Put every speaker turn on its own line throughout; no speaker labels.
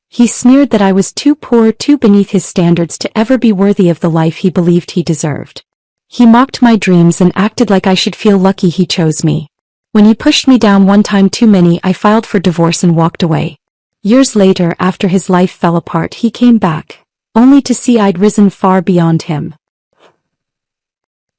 He sneered that I was too poor, too beneath his standards to ever be worthy of the life he believed he deserved. He mocked my dreams and acted like I should feel lucky he chose me. When he pushed me down one time too many, I filed for divorce and walked away. Years later, after his life fell apart, he came back, only to see I'd risen far beyond him.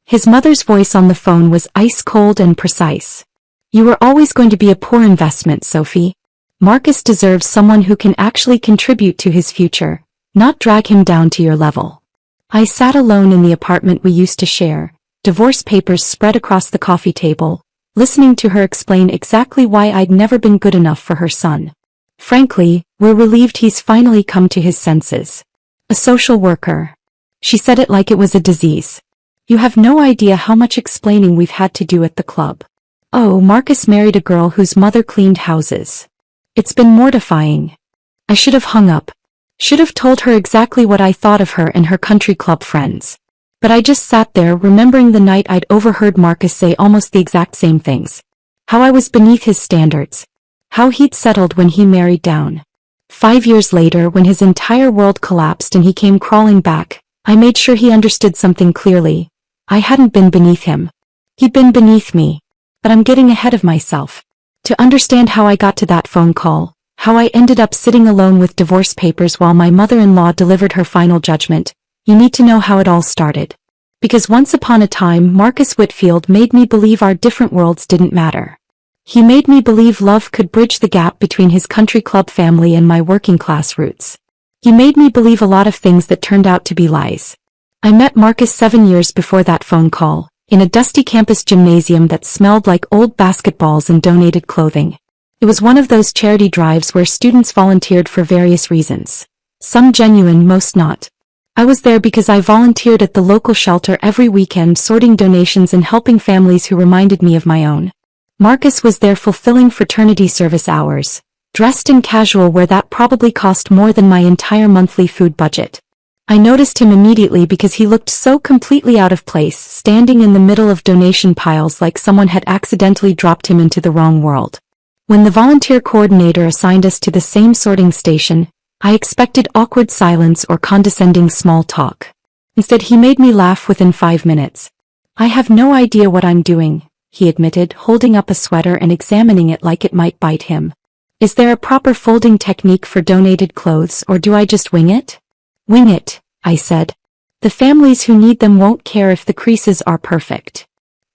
His mother's voice on the phone was ice cold and precise. You were always going to be a poor investment, Sophie. Marcus deserves someone who can actually contribute to his future, not drag him down to your level. I sat alone in the apartment we used to share, divorce papers spread across the coffee table, listening to her explain exactly why I'd never been good enough for her son. Frankly, we're relieved he's finally come to his senses. A social worker. She said it like it was a disease. You have no idea how much explaining we've had to do at the club. Oh, Marcus married a girl whose mother cleaned houses. It's been mortifying. I should have hung up. Should have told her exactly what I thought of her and her country club friends. But I just sat there remembering the night I'd overheard Marcus say almost the exact same things. How I was beneath his standards. How he'd settled when he married down. 5 years later, when his entire world collapsed and he came crawling back, I made sure he understood something clearly. I hadn't been beneath him. He'd been beneath me. But I'm getting ahead of myself. To understand how I got to that phone call, how I ended up sitting alone with divorce papers while my mother-in-law delivered her final judgment, you need to know how it all started. Because once upon a time, Marcus Whitfield made me believe our different worlds didn't matter. He made me believe love could bridge the gap between his country club family and my working-class roots. He made me believe a lot of things that turned out to be lies. I met Marcus 7 years before that phone call, in a dusty campus gymnasium that smelled like old basketballs and donated clothing. It was one of those charity drives where students volunteered for various reasons. Some genuine, most not. I was there because I volunteered at the local shelter every weekend, sorting donations and helping families who reminded me of my own. Marcus was there fulfilling fraternity service hours, dressed in casual wear that probably cost more than my entire monthly food budget. I noticed him immediately because he looked so completely out of place, standing in the middle of donation piles like someone had accidentally dropped him into the wrong world. When the volunteer coordinator assigned us to the same sorting station, I expected awkward silence or condescending small talk. Instead, he made me laugh within 5 minutes. I have no idea what I'm doing, he admitted, holding up a sweater and examining it like it might bite him. Is there a proper folding technique for donated clothes, or do I just wing it? Wing it, I said. The families who need them won't care if the creases are perfect.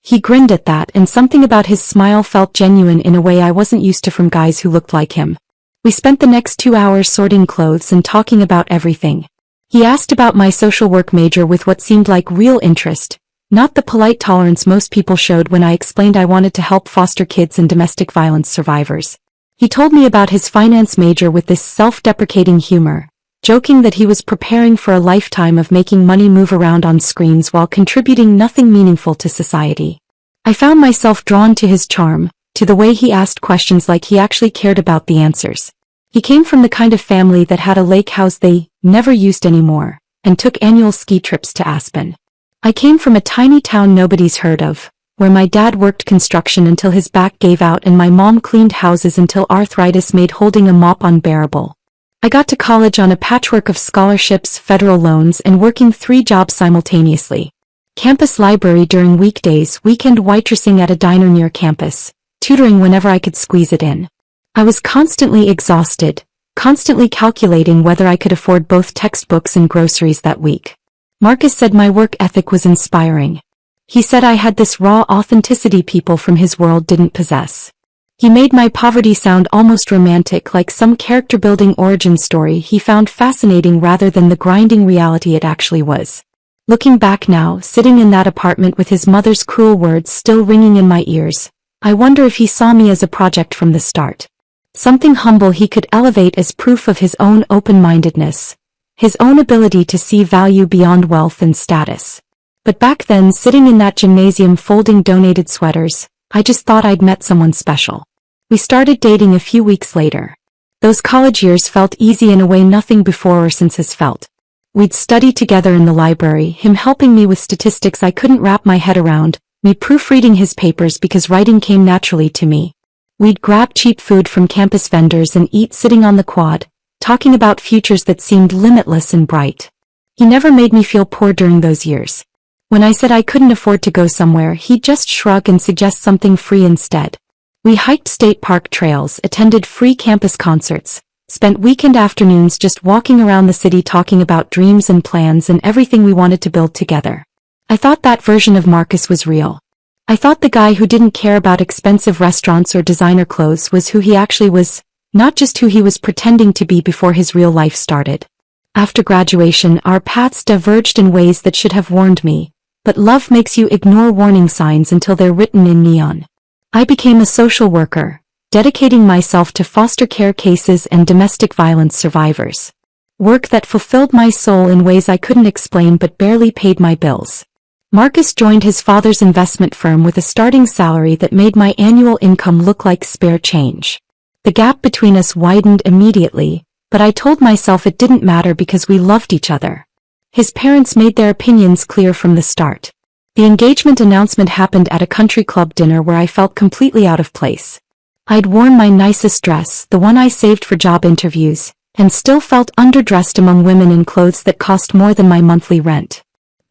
He grinned at that, and something about his smile felt genuine in a way I wasn't used to from guys who looked like him. We spent the next 2 hours sorting clothes and talking about everything. He asked about my social work major with what seemed like real interest, not the polite tolerance most people showed when I explained I wanted to help foster kids and domestic violence survivors. He told me about his finance major with this self-deprecating humor, joking that he was preparing for a lifetime of making money move around on screens while contributing nothing meaningful to society. I found myself drawn to his charm, to the way he asked questions like he actually cared about the answers. He came from the kind of family that had a lake house they never used anymore, and took annual ski trips to Aspen. I came from a tiny town nobody's heard of, where my dad worked construction until his back gave out and my mom cleaned houses until arthritis made holding a mop unbearable. I got to college on a patchwork of scholarships, federal loans, and working 3 jobs simultaneously. Campus library during weekdays, weekend waitressing at a diner near campus, tutoring whenever I could squeeze it in. I was constantly exhausted, constantly calculating whether I could afford both textbooks and groceries that week. Marcus said my work ethic was inspiring. He said I had this raw authenticity people from his world didn't possess. He made my poverty sound almost romantic, like some character-building origin story he found fascinating rather than the grinding reality it actually was. Looking back now, sitting in that apartment with his mother's cruel words still ringing in my ears, I wonder if he saw me as a project from the start. Something humble he could elevate as proof of his own open-mindedness, his own ability to see value beyond wealth and status. But back then, sitting in that gymnasium folding donated sweaters, I just thought I'd met someone special. We started dating a few weeks later. Those college years felt easy in a way nothing before or since has felt. We'd study together in the library, him helping me with statistics I couldn't wrap my head around, me proofreading his papers because writing came naturally to me. We'd grab cheap food from campus vendors and eat sitting on the quad, talking about futures that seemed limitless and bright. He never made me feel poor during those years. When I said I couldn't afford to go somewhere, he'd just shrug and suggest something free instead. We hiked state park trails, attended free campus concerts, spent weekend afternoons just walking around the city talking about dreams and plans and everything we wanted to build together. I thought that version of Marcus was real. I thought the guy who didn't care about expensive restaurants or designer clothes was who he actually was, not just who he was pretending to be before his real life started. After graduation, our paths diverged in ways that should have warned me, but love makes you ignore warning signs until they're written in neon. I became a social worker, dedicating myself to foster care cases and domestic violence survivors. Work that fulfilled my soul in ways I couldn't explain but barely paid my bills. Marcus joined his father's investment firm with a starting salary that made my annual income look like spare change. The gap between us widened immediately, but I told myself it didn't matter because we loved each other. His parents made their opinions clear from the start. The engagement announcement happened at a country club dinner where I felt completely out of place. I'd worn my nicest dress, the one I saved for job interviews, and still felt underdressed among women in clothes that cost more than my monthly rent.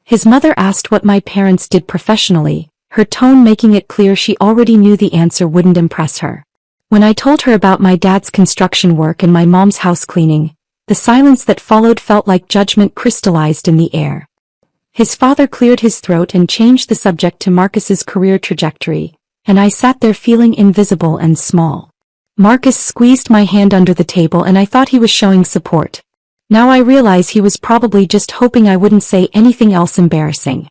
His mother asked what my parents did professionally, her tone making it clear she already knew the answer wouldn't impress her. When I told her about my dad's construction work and my mom's house cleaning, the silence that followed felt like judgment crystallized in the air. His father cleared his throat and changed the subject to Marcus's career trajectory, and I sat there feeling invisible and small. Marcus squeezed my hand under the table and I thought he was showing support. Now I realize he was probably just hoping I wouldn't say anything else embarrassing.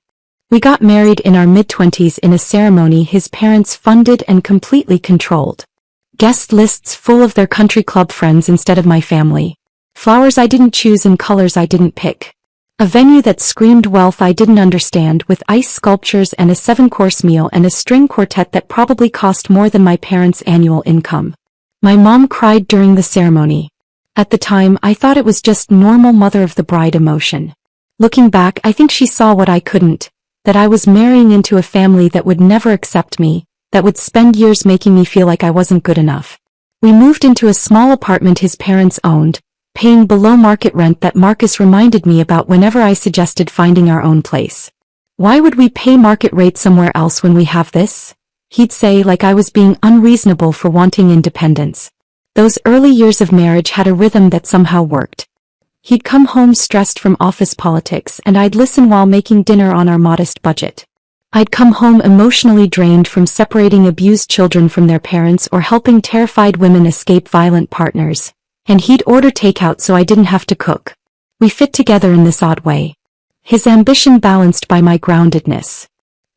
We got married in our mid-20s in a ceremony his parents funded and completely controlled. Guest lists full of their country club friends instead of my family. Flowers I didn't choose and colors I didn't pick. A venue that screamed wealth I didn't understand with ice sculptures and a 7-course meal and a string quartet that probably cost more than my parents' annual income. My mom cried during the ceremony. At the time, I thought it was just normal mother of the bride emotion. Looking back, I think she saw what I couldn't, that I was marrying into a family that would never accept me, that would spend years making me feel like I wasn't good enough. We moved into a small apartment his parents owned, paying below market rent that Marcus reminded me about whenever I suggested finding our own place. Why would we pay market rate somewhere else when we have this? He'd say, like I was being unreasonable for wanting independence. Those early years of marriage had a rhythm that somehow worked. He'd come home stressed from office politics and I'd listen while making dinner on our modest budget. I'd come home emotionally drained from separating abused children from their parents or helping terrified women escape violent partners, and he'd order takeout so I didn't have to cook. We fit together in this odd way. His ambition balanced by my groundedness.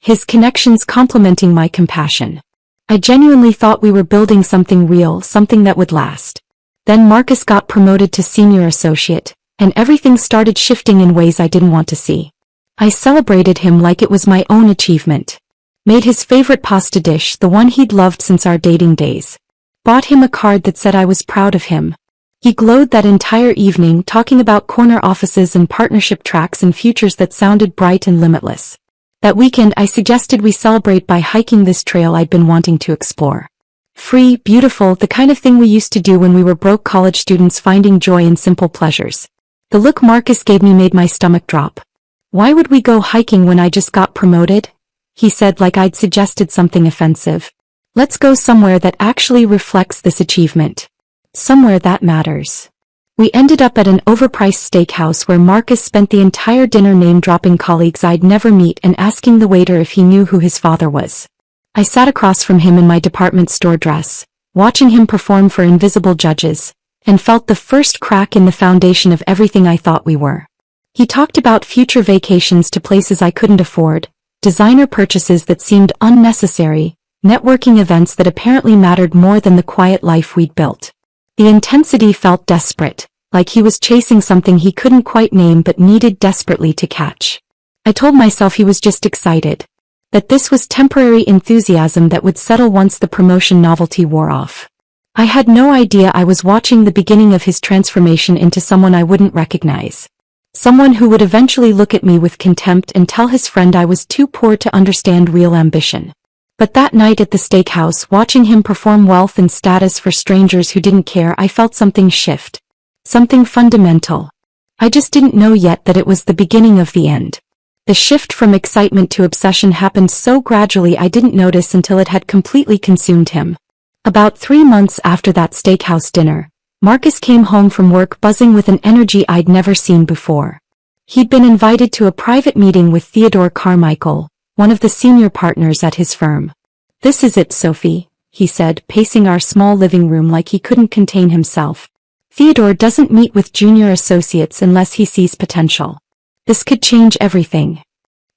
His connections complementing my compassion. I genuinely thought we were building something real, something that would last. Then Marcus got promoted to senior associate, and everything started shifting in ways I didn't want to see. I celebrated him like it was my own achievement. Made his favorite pasta dish, the one he'd loved since our dating days. Bought him a card that said I was proud of him. He glowed that entire evening talking about corner offices and partnership tracks and futures that sounded bright and limitless. That weekend I suggested we celebrate by hiking this trail I'd been wanting to explore. Free, beautiful, the kind of thing we used to do when we were broke college students finding joy in simple pleasures. The look Marcus gave me made my stomach drop. Why would we go hiking when I just got promoted? He said like I'd suggested something offensive. Let's go somewhere that actually reflects this achievement. Somewhere that matters. We ended up at an overpriced steakhouse where Marcus spent the entire dinner name-dropping colleagues I'd never meet and asking the waiter if he knew who his father was. I sat across from him in my department store dress, watching him perform for invisible judges, and felt the first crack in the foundation of everything I thought we were. He talked about future vacations to places I couldn't afford, designer purchases that seemed unnecessary, networking events that apparently mattered more than the quiet life we'd built. The intensity felt desperate, like he was chasing something he couldn't quite name but needed desperately to catch. I told myself he was just excited. That this was temporary enthusiasm that would settle once the promotion novelty wore off. I had no idea I was watching the beginning of his transformation into someone I wouldn't recognize. Someone who would eventually look at me with contempt and tell his friend I was too poor to understand real ambition. But that night at the steakhouse, watching him perform wealth and status for strangers who didn't care, I felt something shift. Something fundamental. I just didn't know yet that it was the beginning of the end. The shift from excitement to obsession happened so gradually I didn't notice until it had completely consumed him. About 3 months after that steakhouse dinner, Marcus came home from work buzzing with an energy I'd never seen before. He'd been invited to a private meeting with Theodore Carmichael, one of the senior partners at his firm. "This is it, Sophie," he said, pacing our small living room like he couldn't contain himself. "Theodore doesn't meet with junior associates unless he sees potential. This could change everything."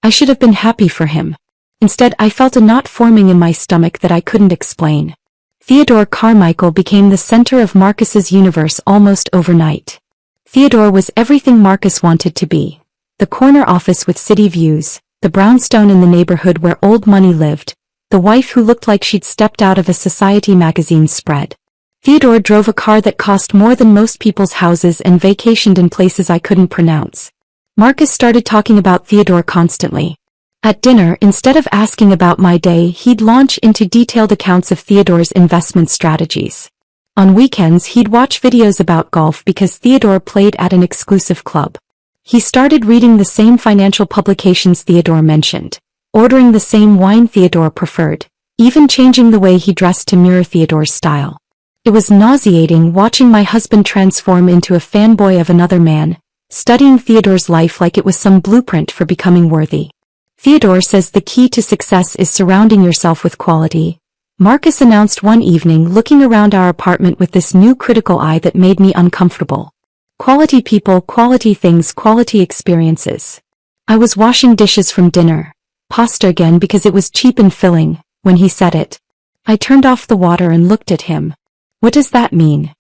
I should have been happy for him. Instead, I felt a knot forming in my stomach that I couldn't explain. Theodore Carmichael became the center of Marcus's universe almost overnight. Theodore was everything Marcus wanted to be. The corner office with city views, the brownstone in the neighborhood where old money lived, the wife who looked like she'd stepped out of a Society magazine spread. Theodore drove a car that cost more than most people's houses and vacationed in places I couldn't pronounce. Marcus started talking about Theodore constantly. At dinner, instead of asking about my day, he'd launch into detailed accounts of Theodore's investment strategies. On weekends, he'd watch videos about golf because Theodore played at an exclusive club. He started reading the same financial publications Theodore mentioned, ordering the same wine Theodore preferred, even changing the way he dressed to mirror Theodore's style. It was nauseating watching my husband transform into a fanboy of another man, studying Theodore's life like it was some blueprint for becoming worthy. "Theodore says the key to success is surrounding yourself with quality," Marcus announced one evening, looking around our apartment with this new critical eye that made me uncomfortable. "Quality people, quality things, quality experiences." I was washing dishes from dinner, pasta again because it was cheap and filling, when he said it. I turned off the water and looked at him. "What does that mean?"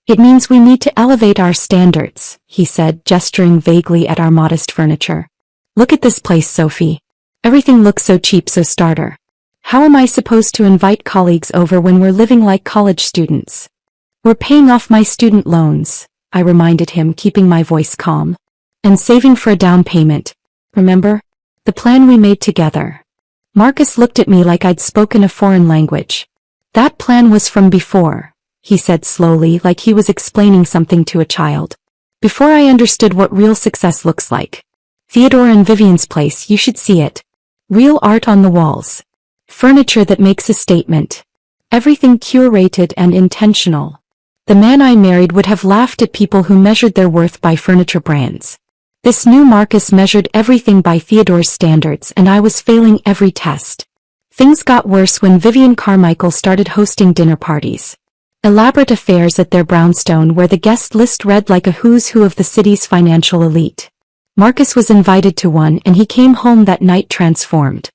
"It means we need to elevate our standards," he said, gesturing vaguely at our modest furniture. "Look at this place, Sophie. Everything looks so cheap, so starter. How am I supposed to invite colleagues over when we're living like college students?" "We're paying off my student loans," I reminded him, keeping my voice calm. "And saving for a down payment. Remember? The plan we made together." Marcus looked at me like I'd spoken a foreign language. "That plan was from before," he said slowly, like he was explaining something to a child. "Before I understood what real success looks like. Theodore and Vivian's place, you should see it. Real art on the walls. Furniture that makes a statement. Everything curated and intentional. The man I married would have laughed at people who measured their worth by furniture brands. This new Marcus measured everything by Theodore's standards, and I was failing every test. Things got worse when Vivian Carmichael started hosting dinner parties. Elaborate affairs at their brownstone where the guest list read like a who's who of the city's financial elite. Marcus was invited to one, and he came home that night transformed.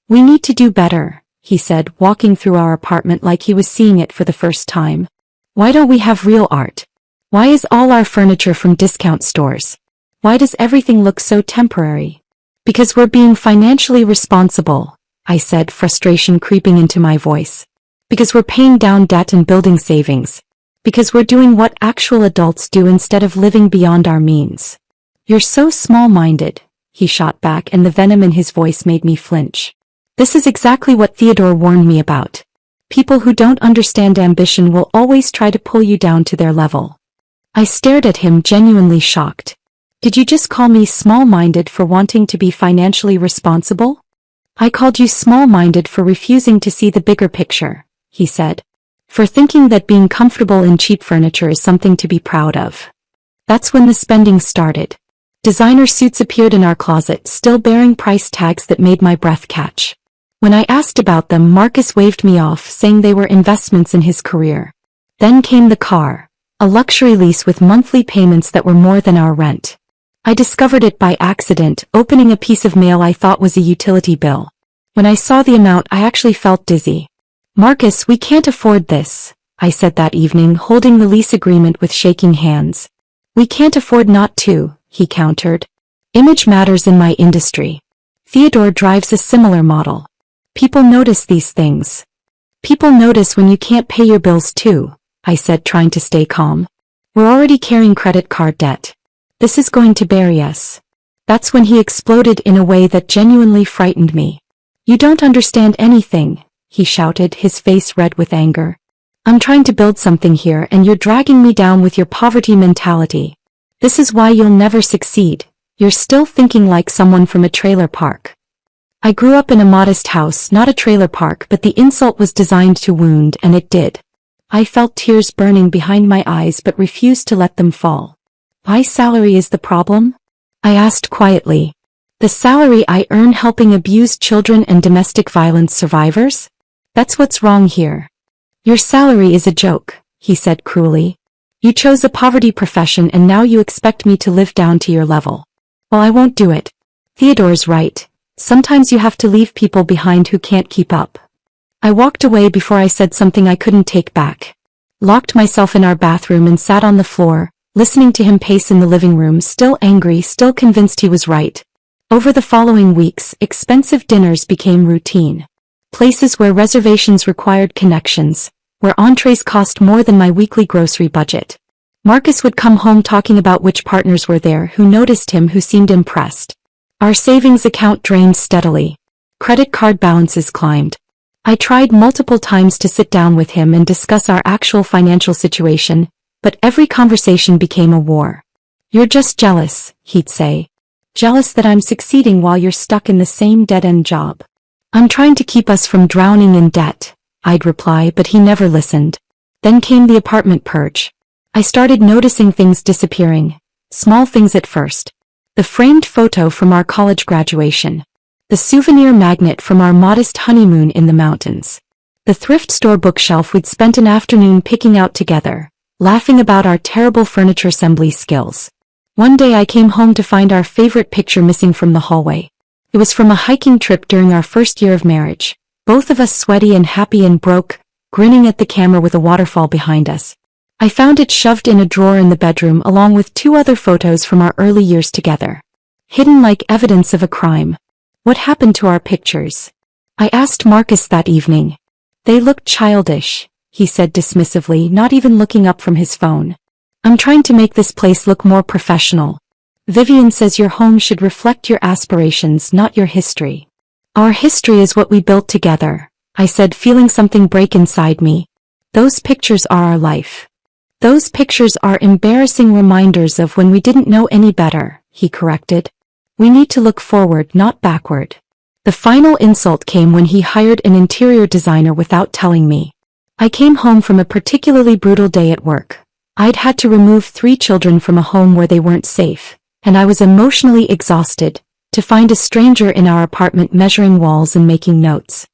"We need to do better," he said, walking through our apartment like he was seeing it for the first time. "Why don't we have real art? Why is all our furniture from discount stores? Why does everything look so temporary?" "Because we're being financially responsible," I said, frustration creeping into my voice. "Because we're paying down debt and building savings. Because we're doing what actual adults do instead of living beyond our means." "You're so small-minded," he shot back, and the venom in his voice made me flinch. This is exactly what Theodore warned me about. People who don't understand ambition will always try to pull you down to their level. I stared at him, genuinely shocked. "Did you just call me small-minded for wanting to be financially responsible?" "I called you small-minded for refusing to see the bigger picture," he said. "For thinking that being comfortable in cheap furniture is something to be proud of." That's when the spending started. Designer suits appeared in our closet, still bearing price tags that made my breath catch. When I asked about them, Marcus waved me off, saying they were investments in his career. Then came the car, a luxury lease with monthly payments that were more than our rent. I discovered it by accident, opening a piece of mail I thought was a utility bill. When I saw the amount, I actually felt dizzy. "Marcus, we can't afford this," I said that evening, holding the lease agreement with shaking hands. "We can't afford not to," he countered. "Image matters in my industry. Theodore drives a similar model. People notice these things." "People notice when you can't pay your bills too," I said, trying to stay calm. "We're already carrying credit card debt. This is going to bury us." That's when he exploded in a way that genuinely frightened me. "You don't understand anything," he shouted, his face red with anger. I'm trying to build something here and you're dragging me down with your poverty mentality. This is why you'll never succeed. You're still thinking like someone from a trailer park. I grew up in a modest house, not a trailer park, but the insult was designed to wound, and it did. I felt tears burning behind my eyes but refused to let them fall. Why salary is the problem? I asked quietly. The salary I earn helping abused children and domestic violence survivors? That's what's wrong here. Your salary is a joke, he said cruelly. You chose a poverty profession and now you expect me to live down to your level. Well, I won't do it. Theodore's right. Sometimes you have to leave people behind who can't keep up. I walked away before I said something I couldn't take back. Locked myself in our bathroom and sat on the floor, listening to him pace in the living room, still angry, still convinced he was right. Over the following weeks, expensive dinners became routine. Places where reservations required connections, where entrees cost more than my weekly grocery budget. Marcus would come home talking about which partners were there, who noticed him, who seemed impressed. Our savings account drained steadily. Credit card balances climbed. I tried multiple times to sit down with him and discuss our actual financial situation, but every conversation became a war. You're just jealous, he'd say. Jealous that I'm succeeding while you're stuck in the same dead-end job. I'm trying to keep us from drowning in debt, I'd reply, but he never listened. Then came the apartment purge. I started noticing things disappearing. Small things at first. The framed photo from our college graduation. The souvenir magnet from our modest honeymoon in the mountains. The thrift store bookshelf we'd spent an afternoon picking out together, laughing about our terrible furniture assembly skills. One day I came home to find our favorite picture missing from the hallway. It was from a hiking trip during our first year of marriage, both of us sweaty and happy and broke, grinning at the camera with a waterfall behind us. I found it shoved in a drawer in the bedroom along with 2 other photos from our early years together. Hidden like evidence of a crime. What happened to our pictures? I asked Marcus that evening. They looked childish, he said dismissively, not even looking up from his phone. I'm trying to make this place look more professional. Vivian says your home should reflect your aspirations, not your history. Our history is what we built together, I said, feeling something break inside me. Those pictures are our life. Those pictures are embarrassing reminders of when we didn't know any better, he corrected. We need to look forward, not backward. The final insult came when he hired an interior designer without telling me. I came home from a particularly brutal day at work. I'd had to remove 3 children from a home where they weren't safe, and I was emotionally exhausted, to find a stranger in our apartment measuring walls and making notes.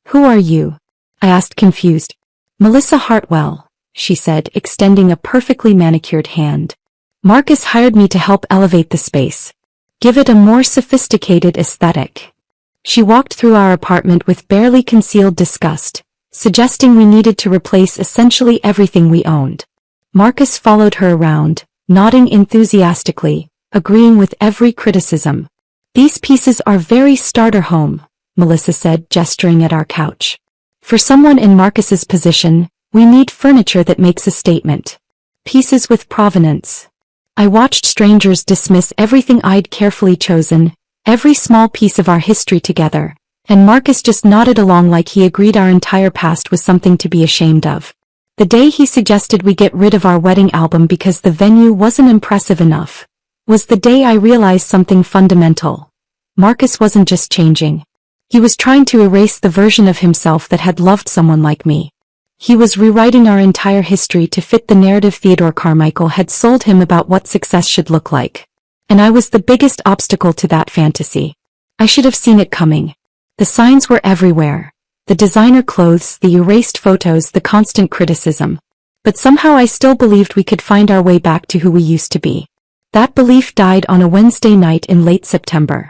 Who are you? I asked, confused. Melissa Hartwell, she said, extending a perfectly manicured hand. Marcus hired me to help elevate the space. Give it a more sophisticated aesthetic. She walked through our apartment with barely concealed disgust, suggesting we needed to replace essentially everything we owned. Marcus followed her around, nodding enthusiastically, agreeing with every criticism. These pieces are very starter home, Melissa said, gesturing at our couch. For someone in Marcus's position, we need furniture that makes a statement. Pieces with provenance. I watched strangers dismiss everything I'd carefully chosen, every small piece of our history together, and Marcus just nodded along like he agreed our entire past was something to be ashamed of. The day he suggested we get rid of our wedding album because the venue wasn't impressive enough, was the day I realized something fundamental. Marcus wasn't just changing. He was trying to erase the version of himself that had loved someone like me. He was rewriting our entire history to fit the narrative Theodore Carmichael had sold him about what success should look like. And I was the biggest obstacle to that fantasy. I should have seen it coming. The signs were everywhere. The designer clothes, the erased photos, the constant criticism. But somehow I still believed we could find our way back to who we used to be. That belief died on a Wednesday night in late September.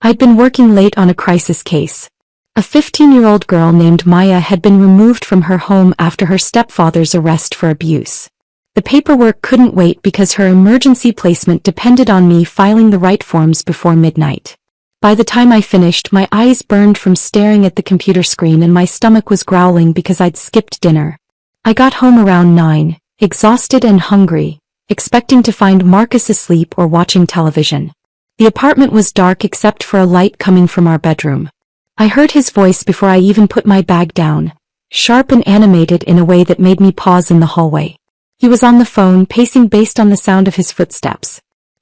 I'd been working late on a crisis case. A 15-year-old girl named Maya had been removed from her home after her stepfather's arrest for abuse. The paperwork couldn't wait because her emergency placement depended on me filing the right forms before midnight. By the time I finished, my eyes burned from staring at the computer screen and my stomach was growling because I'd skipped dinner. I got home around 9, exhausted and hungry, expecting to find Marcus asleep or watching television. The apartment was dark except for a light coming from our bedroom. I heard his voice before I even put my bag down. sharp and animated in a way that made me pause in the hallway. He was on the phone, pacing based on the sound of his footsteps.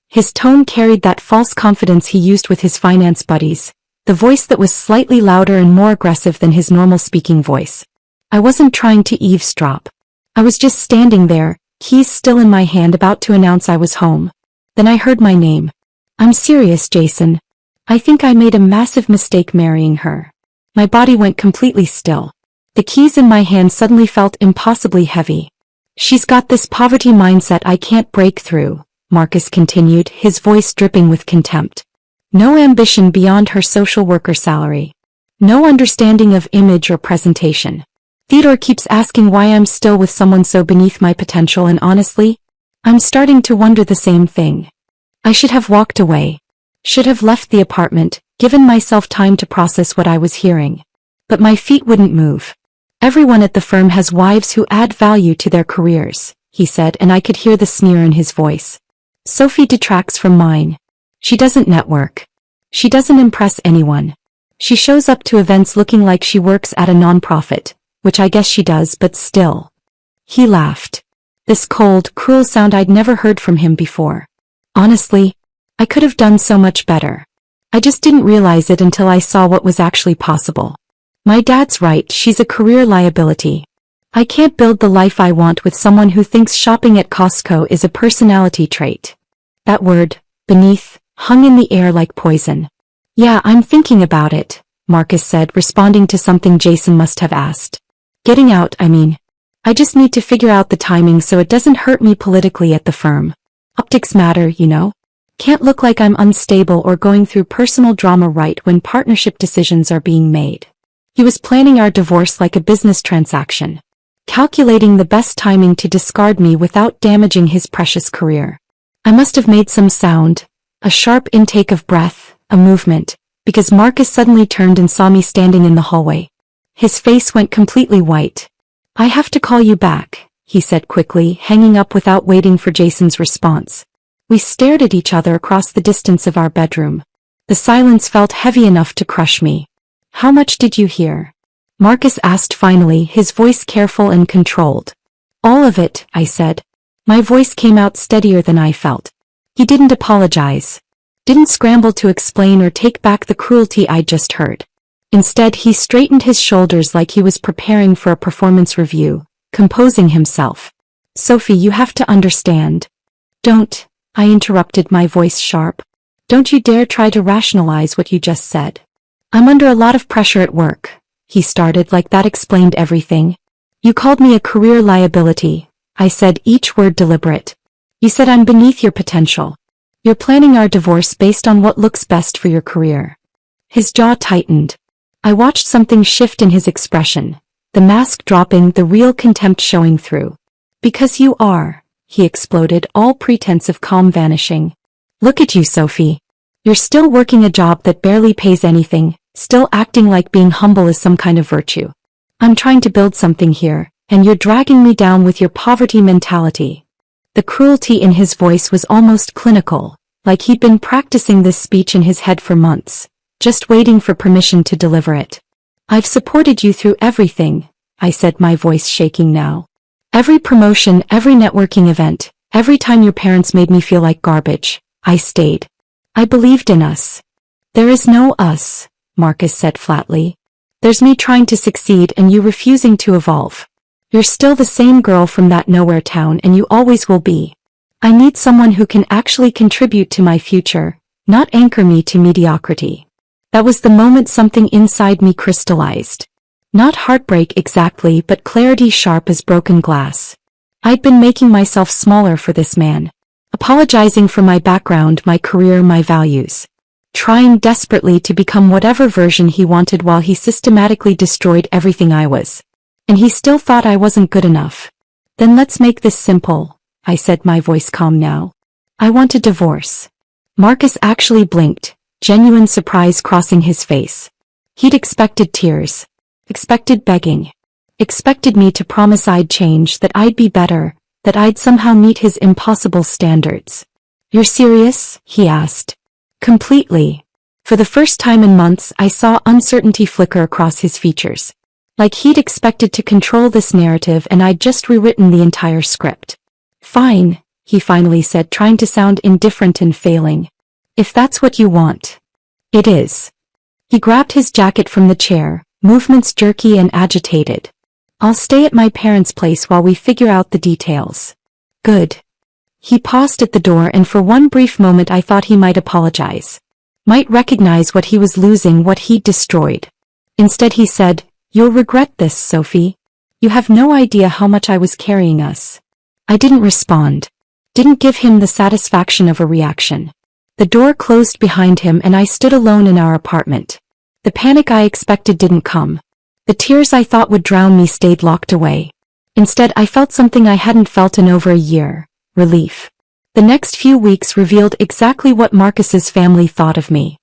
His tone carried that false confidence he used with his finance buddies, the voice that was slightly louder and more aggressive than his normal speaking voice. I wasn't trying to eavesdrop. I was just standing there, keys still in my hand, about to announce I was home. Then I heard my name. I'm serious, Jason. I think I made a massive mistake marrying her. My body went completely still. The keys in my hand suddenly felt impossibly heavy. She's got this poverty mindset I can't break through, Marcus continued, his voice dripping with contempt. No ambition beyond her social worker salary. No understanding of image or presentation. Theodore keeps asking why I'm still with someone so beneath my potential, and honestly, I'm starting to wonder the same thing. I should have walked away. Should have left the apartment, given myself time to process what I was hearing. But my feet wouldn't move. Everyone at the firm has wives who add value to their careers, he said, and I could hear the sneer in his voice. Sophie detracts from mine. She doesn't network. She doesn't impress anyone. She shows up to events looking like she works at a nonprofit, which I guess she does, but still. He laughed. This cold, cruel sound I'd never heard from him before. Honestly, I could have done so much better. I just didn't realize it until I saw what was actually possible. My dad's right, she's a career liability. I can't build the life I want with someone who thinks shopping at Costco is a personality trait. That word, beneath, hung in the air like poison. Yeah, I'm thinking about it, Marcus said, responding to something Jason must have asked. Getting out, I mean. I just need to figure out the timing so it doesn't hurt me politically at the firm. Optics matter, you know? Can't look like I'm unstable or going through personal drama right when partnership decisions are being made. He was planning our divorce like a business transaction, calculating the best timing to discard me without damaging his precious career. I must have made some sound, a sharp intake of breath, a movement, because Marcus suddenly turned and saw me standing in the hallway. His face went completely white. I have to call you back, he said quickly, hanging up without waiting for Jason's response. We stared at each other across the distance of our bedroom. The silence felt heavy enough to crush me. How much did you hear? Marcus asked finally, his voice careful and controlled. All of it, I said. My voice came out steadier than I felt. He didn't apologize. Didn't scramble to explain or take back the cruelty I'd just heard. Instead, he straightened his shoulders like he was preparing for a performance review, composing himself. Sophie, you have to understand. Don't, I interrupted, my voice sharp. Don't you dare try to rationalize what you just said. I'm under a lot of pressure at work, he started, like that explained everything. You called me a career liability, I said, each word deliberate. You said I'm beneath your potential. You're planning our divorce based on what looks best for your career. His jaw tightened. I watched something shift in his expression, the mask dropping, the real contempt showing through. Because you are, he exploded, all pretense of calm vanishing. Look at you, Sophie. You're still working a job that barely pays anything, still acting like being humble is some kind of virtue. I'm trying to build something here, and you're dragging me down with your poverty mentality. The cruelty in his voice was almost clinical, like he'd been practicing this speech in his head for months, just waiting for permission to deliver it. I've supported you through everything, I said, my voice shaking now. Every promotion, every networking event, every time your parents made me feel like garbage, I stayed. I believed in us. There is no us, Marcus said flatly. There's me trying to succeed and you refusing to evolve. You're still the same girl from that nowhere town and you always will be. I need someone who can actually contribute to my future, not anchor me to mediocrity. That was the moment something inside me crystallized. Not heartbreak exactly, but clarity sharp as broken glass. I'd been making myself smaller for this man, apologizing for my background, my career, my values. Trying desperately to become whatever version he wanted while he systematically destroyed everything I was. And he still thought I wasn't good enough. Then let's make this simple, I said, my voice calm now. I want a divorce. Marcus actually blinked, genuine surprise crossing his face. He'd expected tears. Expected begging. Expected me to promise I'd change, that I'd be better, that I'd somehow meet his impossible standards. You're serious? He asked. Completely. For the first time in months, I saw uncertainty flicker across his features. Like he'd expected to control this narrative and I'd just rewritten the entire script. Fine, he finally said, trying to sound indifferent and failing. If that's what you want. It is. He grabbed his jacket from the chair, movements jerky and agitated. I'll stay at my parents' place while we figure out the details. Good. He paused at the door and for one brief moment I thought he might apologize. Might recognize what he was losing, what he'd destroyed. Instead he said, "You'll regret this, Sophie. You have no idea how much I was carrying us." I didn't respond. Didn't give him the satisfaction of a reaction. The door closed behind him and I stood alone in our apartment. The panic I expected didn't come. The tears I thought would drown me stayed locked away. Instead I felt something I hadn't felt in over a year. Relief. The next few weeks revealed exactly what Marcus's family thought of me.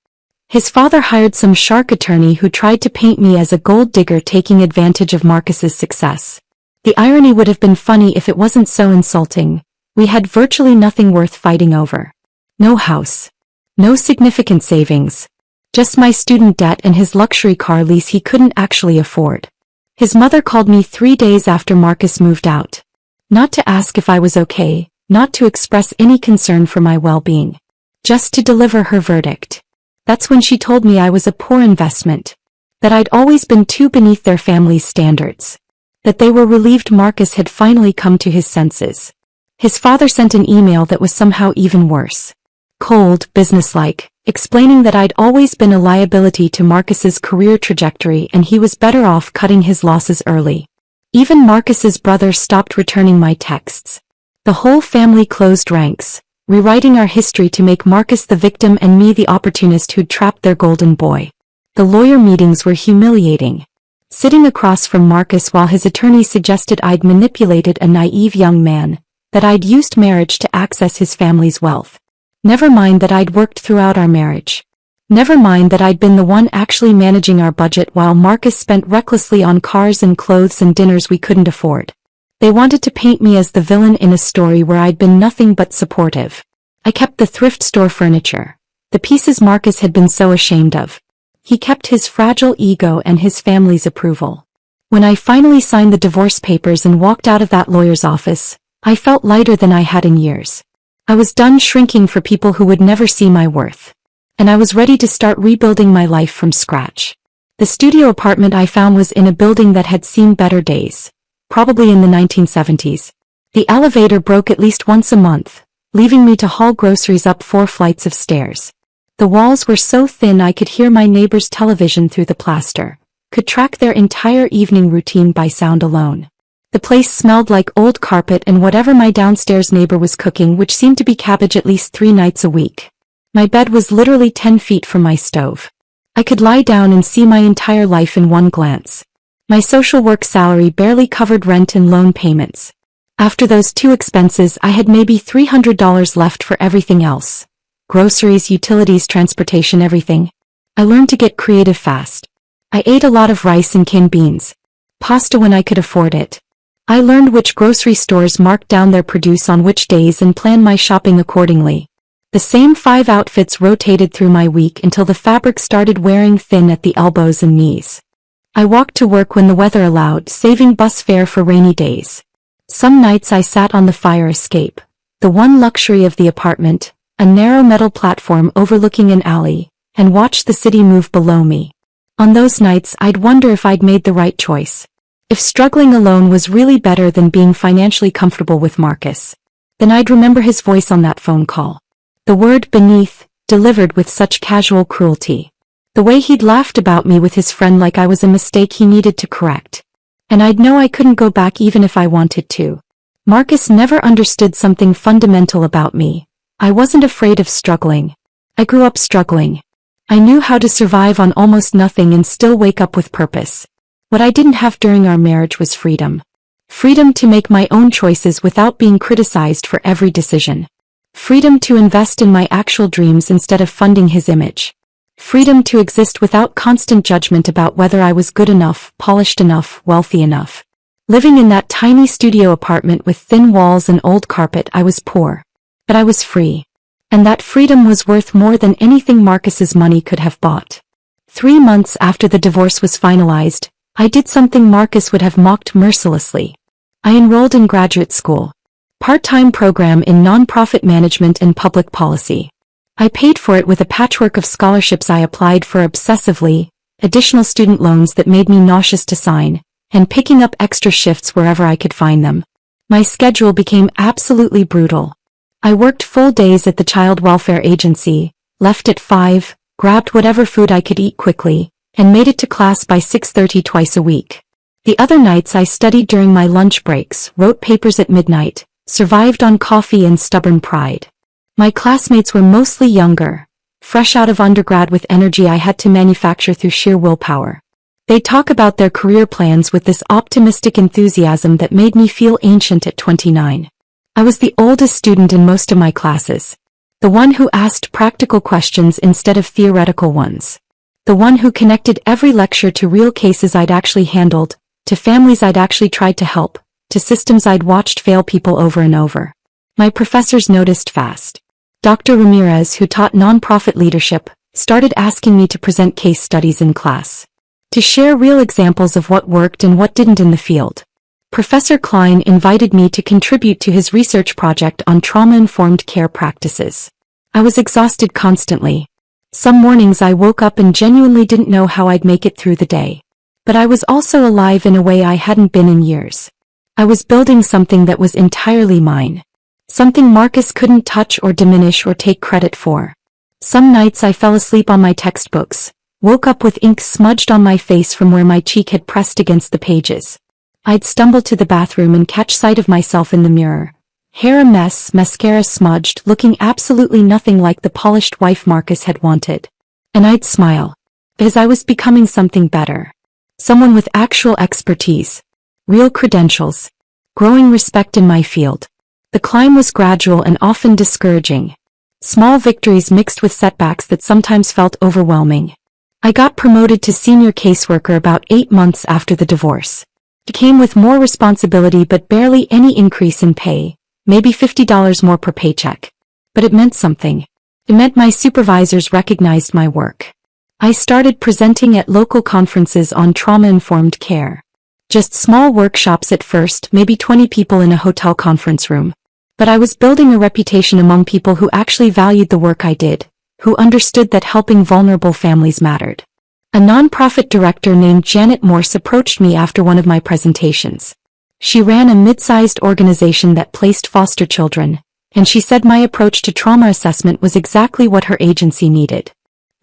His father hired some shark attorney who tried to paint me as a gold digger taking advantage of Marcus's success. The irony would have been funny if it wasn't so insulting. We had virtually nothing worth fighting over. No house. No significant savings. Just my student debt and his luxury car lease he couldn't actually afford. His mother called me 3 days after Marcus moved out. Not to ask if I was okay, not to express any concern for my well-being. Just to deliver her verdict. That's when she told me I was a poor investment. That I'd always been too beneath their family's standards. That they were relieved Marcus had finally come to his senses. His father sent an email that was somehow even worse. Cold, businesslike, explaining that I'd always been a liability to Marcus's career trajectory and he was better off cutting his losses early. Even Marcus's brother stopped returning my texts. The whole family closed ranks, rewriting our history to make Marcus the victim and me the opportunist who'd trapped their golden boy. The lawyer meetings were humiliating. Sitting across from Marcus while his attorney suggested I'd manipulated a naive young man, that I'd used marriage to access his family's wealth. Never mind that I'd worked throughout our marriage. Never mind that I'd been the one actually managing our budget while Marcus spent recklessly on cars and clothes and dinners we couldn't afford. They wanted to paint me as the villain in a story where I'd been nothing but supportive. I kept the thrift store furniture. The pieces Marcus had been so ashamed of. He kept his fragile ego and his family's approval. When I finally signed the divorce papers and walked out of that lawyer's office, I felt lighter than I had in years. I was done shrinking for people who would never see my worth. And I was ready to start rebuilding my life from scratch. The studio apartment I found was in a building that had seen better days. Probably in the 1970s. The elevator broke at least once a month, leaving me to haul groceries up 4 flights of stairs. The walls were so thin I could hear my neighbor's television through the plaster, could track their entire evening routine by sound alone. The place smelled like old carpet and whatever my downstairs neighbor was cooking, which seemed to be cabbage at least 3 nights a week. My bed was literally 10 feet from my stove. I could lie down and see my entire life in one glance. My social work salary barely covered rent and loan payments. After those 2 expenses I had maybe $300 left for everything else. Groceries, utilities, transportation, everything. I learned to get creative fast. I ate a lot of rice and canned beans. Pasta when I could afford it. I learned which grocery stores marked down their produce on which days and planned my shopping accordingly. The same 5 outfits rotated through my week until the fabric started wearing thin at the elbows and knees. I walked to work when the weather allowed, saving bus fare for rainy days. Some nights I sat on the fire escape, the one luxury of the apartment, a narrow metal platform overlooking an alley, and watched the city move below me. On those nights I'd wonder if I'd made the right choice. If struggling alone was really better than being financially comfortable with Marcus. Then I'd remember his voice on that phone call. The word beneath, delivered with such casual cruelty. The way he'd laughed about me with his friend like I was a mistake he needed to correct. And I'd know I couldn't go back even if I wanted to. Marcus never understood something fundamental about me. I wasn't afraid of struggling. I grew up struggling. I knew how to survive on almost nothing and still wake up with purpose. What I didn't have during our marriage was freedom. Freedom to make my own choices without being criticized for every decision. Freedom to invest in my actual dreams instead of funding his image. Freedom to exist without constant judgment about whether I was good enough, polished enough, wealthy enough. Living in that tiny studio apartment with thin walls and old carpet, I was poor. But I was free. And that freedom was worth more than anything Marcus's money could have bought. 3 months after the divorce was finalized, I did something Marcus would have mocked mercilessly. I enrolled in graduate school. Part-time program in nonprofit management and public policy. I paid for it with a patchwork of scholarships I applied for obsessively, additional student loans that made me nauseous to sign, and picking up extra shifts wherever I could find them. My schedule became absolutely brutal. I worked full days at the child welfare agency, left at 5, grabbed whatever food I could eat quickly, and made it to class by 6:30 twice a week. The other nights I studied during my lunch breaks, wrote papers at midnight, survived on coffee and stubborn pride. My classmates were mostly younger, fresh out of undergrad with energy I had to manufacture through sheer willpower. They talk about their career plans with this optimistic enthusiasm that made me feel ancient at 29. I was the oldest student in most of my classes. The one who asked practical questions instead of theoretical ones. The one who connected every lecture to real cases I'd actually handled, to families I'd actually tried to help, to systems I'd watched fail people over and over. My professors noticed fast. Dr. Ramirez, who taught nonprofit leadership, started asking me to present case studies in class. To share real examples of what worked and what didn't in the field. Professor Klein invited me to contribute to his research project on trauma-informed care practices. I was exhausted constantly. Some mornings I woke up and genuinely didn't know how I'd make it through the day. But I was also alive in a way I hadn't been in years. I was building something that was entirely mine. Something Marcus couldn't touch or diminish or take credit for. Some nights I fell asleep on my textbooks, woke up with ink smudged on my face from where my cheek had pressed against the pages. I'd stumble to the bathroom and catch sight of myself in the mirror. Hair a mess, mascara smudged, looking absolutely nothing like the polished wife Marcus had wanted. And I'd smile. Because I was becoming something better. Someone with actual expertise. Real credentials. Growing respect in my field. The climb was gradual and often discouraging. Small victories mixed with setbacks that sometimes felt overwhelming. I got promoted to senior caseworker about 8 months after the divorce. It came with more responsibility but barely any increase in pay, maybe $50 more per paycheck. But it meant something. It meant my supervisors recognized my work. I started presenting at local conferences on trauma-informed care. Just small workshops at first, maybe 20 people in a hotel conference room. But I was building a reputation among people who actually valued the work I did, who understood that helping vulnerable families mattered. A nonprofit director named Janet Morse approached me after one of my presentations. She ran a mid-sized organization that placed foster children, and she said my approach to trauma assessment was exactly what her agency needed.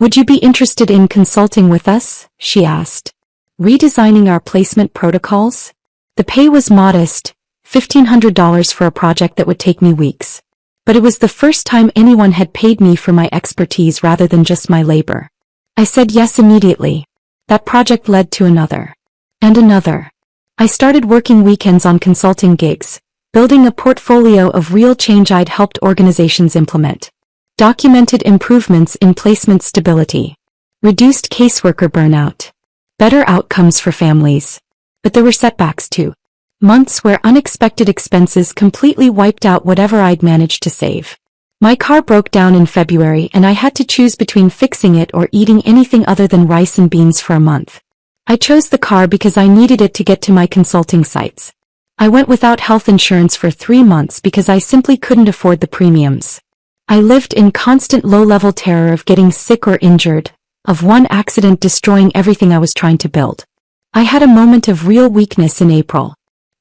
"Would you be interested in consulting with us?" she asked. "Redesigning our placement protocols?" The pay was modest, $1,500 for a project that would take me weeks. But it was the first time anyone had paid me for my expertise rather than just my labor. I said yes immediately. That project led to another. And another. I started working weekends on consulting gigs, building a portfolio of real change I'd helped organizations implement. Documented improvements in placement stability. Reduced caseworker burnout. Better outcomes for families. But there were setbacks too. Months where unexpected expenses completely wiped out whatever I'd managed to save. My car broke down in February and I had to choose between fixing it or eating anything other than rice and beans for a month. I chose the car because I needed it to get to my consulting sites. I went without health insurance for 3 months because I simply couldn't afford the premiums. I lived in constant low-level terror of getting sick or injured, of one accident destroying everything I was trying to build. I had a moment of real weakness in April.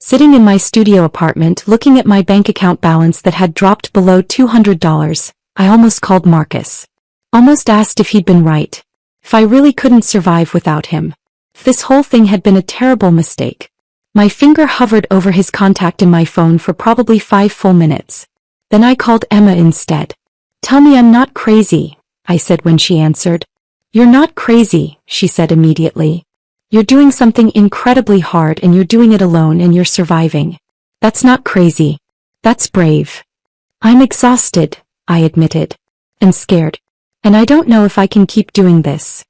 Sitting in my studio apartment looking at my bank account balance that had dropped below $200, I almost called Marcus. Almost asked if he'd been right. If I really couldn't survive without him. If this whole thing had been a terrible mistake. My finger hovered over his contact in my phone for probably 5 full minutes. Then I called Emma instead. "Tell me I'm not crazy," I said when she answered. "You're not crazy," she said immediately. "You're doing something incredibly hard and you're doing it alone and you're surviving. That's not crazy. That's brave." "I'm exhausted," I admitted. "And scared. And I don't know if I can keep doing this."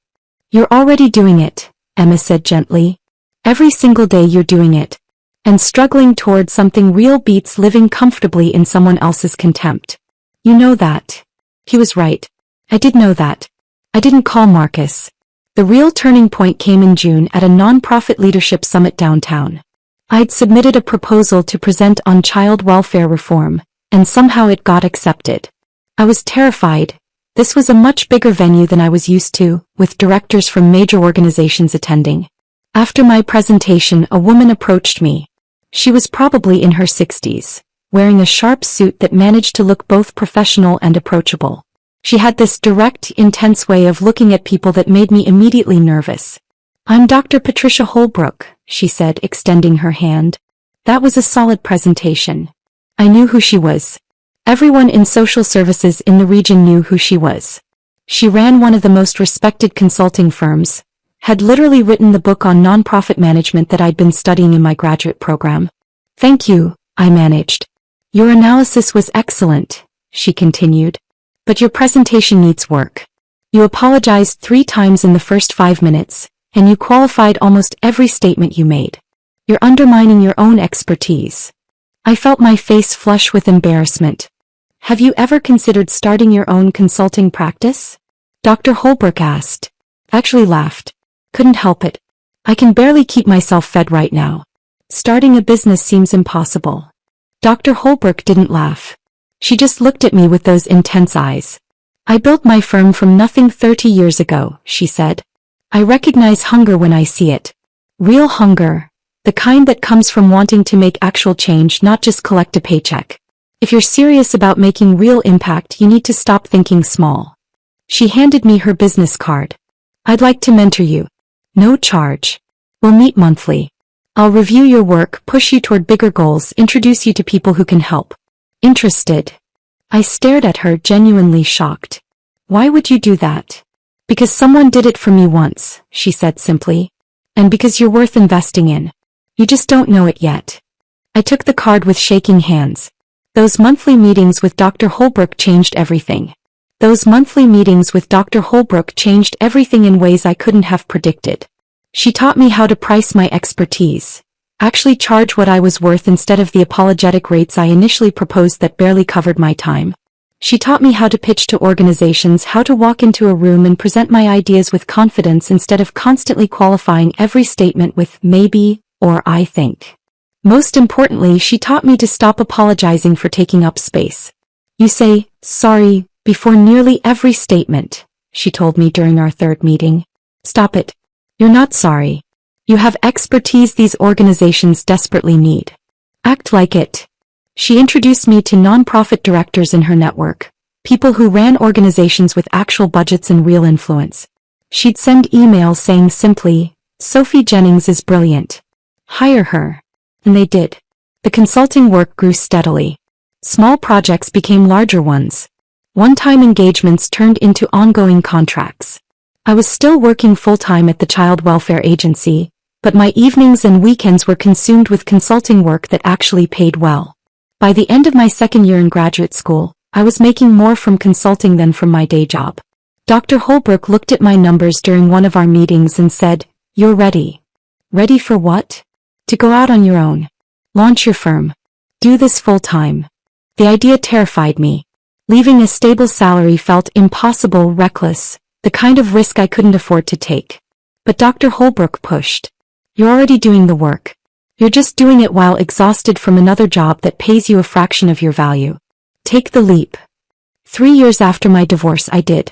"You're already doing it," Emma said gently. "Every single day you're doing it. And struggling towards something real beats living comfortably in someone else's contempt. You know that." He was right. I did know that. I didn't call Marcus. The real turning point came in June at a nonprofit leadership summit downtown. I'd submitted a proposal to present on child welfare reform, and somehow it got accepted. I was terrified. This was a much bigger venue than I was used to, with directors from major organizations attending. After my presentation, a woman approached me. She was probably in her 60s, wearing a sharp suit that managed to look both professional and approachable. She had this direct, intense way of looking at people that made me immediately nervous. "I'm Dr. Patricia Holbrook," she said, extending her hand. That was a solid presentation. I knew who she was. Everyone in social services in the region knew who she was. She ran one of the most respected consulting firms, had literally written the book on nonprofit management that I'd been studying in my graduate program. "Thank you," I managed. "Your analysis was excellent," she continued. "But your presentation needs work. You apologized 3 times in the first 5 minutes, and you qualified almost every statement you made. You're undermining your own expertise." I felt my face flush with embarrassment. "Have you ever considered starting your own consulting practice?" Dr. Holbrook asked. I actually laughed. Couldn't help it. I can barely keep myself fed right now. Starting a business seems impossible. Dr. Holbrook didn't laugh. She just looked at me with those intense eyes. "I built my firm from nothing 30 years ago," she said. "I recognize hunger when I see it. Real hunger. The kind that comes from wanting to make actual change, not just collect a paycheck. If you're serious about making real impact, you need to stop thinking small." She handed me her business card. "I'd like to mentor you. No charge. We'll meet monthly. I'll review your work, push you toward bigger goals, introduce you to people who can help. Interested?" I stared at her, genuinely shocked. "Why would you do that?" "Because someone did it for me once," she said simply. "And because you're worth investing in. You just don't know it yet." I took the card with shaking hands. Those monthly meetings with Dr. Holbrook changed everything. Those monthly meetings with Dr. Holbrook changed everything in ways I couldn't have predicted. She taught me how to price my expertise, actually charge what I was worth instead of the apologetic rates I initially proposed that barely covered my time. She taught me how to pitch to organizations, how to walk into a room and present my ideas with confidence instead of constantly qualifying every statement with maybe or I think. Most importantly, she taught me to stop apologizing for taking up space. "You say, sorry, before nearly every statement," she told me during our 3rd meeting. "Stop it. You're not sorry. You have expertise these organizations desperately need. Act like it." She introduced me to nonprofit directors in her network, people who ran organizations with actual budgets and real influence. She'd send emails saying simply, "Sophie Jennings is brilliant. Hire her." And they did. The consulting work grew steadily. Small projects became larger ones. One-time engagements turned into ongoing contracts. I was still working full-time at the Child Welfare Agency, but my evenings and weekends were consumed with consulting work that actually paid well. By the end of my 2nd year in graduate school, I was making more from consulting than from my day job. Dr. Holbrook looked at my numbers during one of our meetings and said, "You're ready." "Ready for what?" "To go out on your own. Launch your firm. Do this full-time." The idea terrified me. Leaving a stable salary felt impossible, reckless, the kind of risk I couldn't afford to take. But Dr. Holbrook pushed. "You're already doing the work. You're just doing it while exhausted from another job that pays you a fraction of your value. Take the leap." 3 years after my divorce, I did.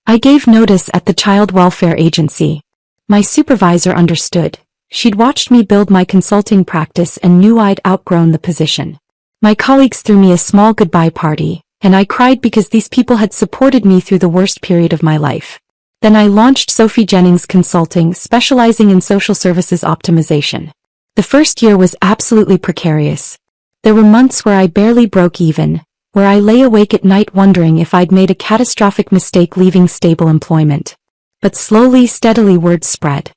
I gave notice at the Child Welfare Agency. My supervisor understood. She'd watched me build my consulting practice and knew I'd outgrown the position. My colleagues threw me a small goodbye party, and I cried because these people had supported me through the worst period of my life. Then I launched Sophie Jennings Consulting, specializing in social services optimization. The first year was absolutely precarious. There were months where I barely broke even, where I lay awake at night wondering if I'd made a catastrophic mistake leaving stable employment. But slowly, steadily, word spread.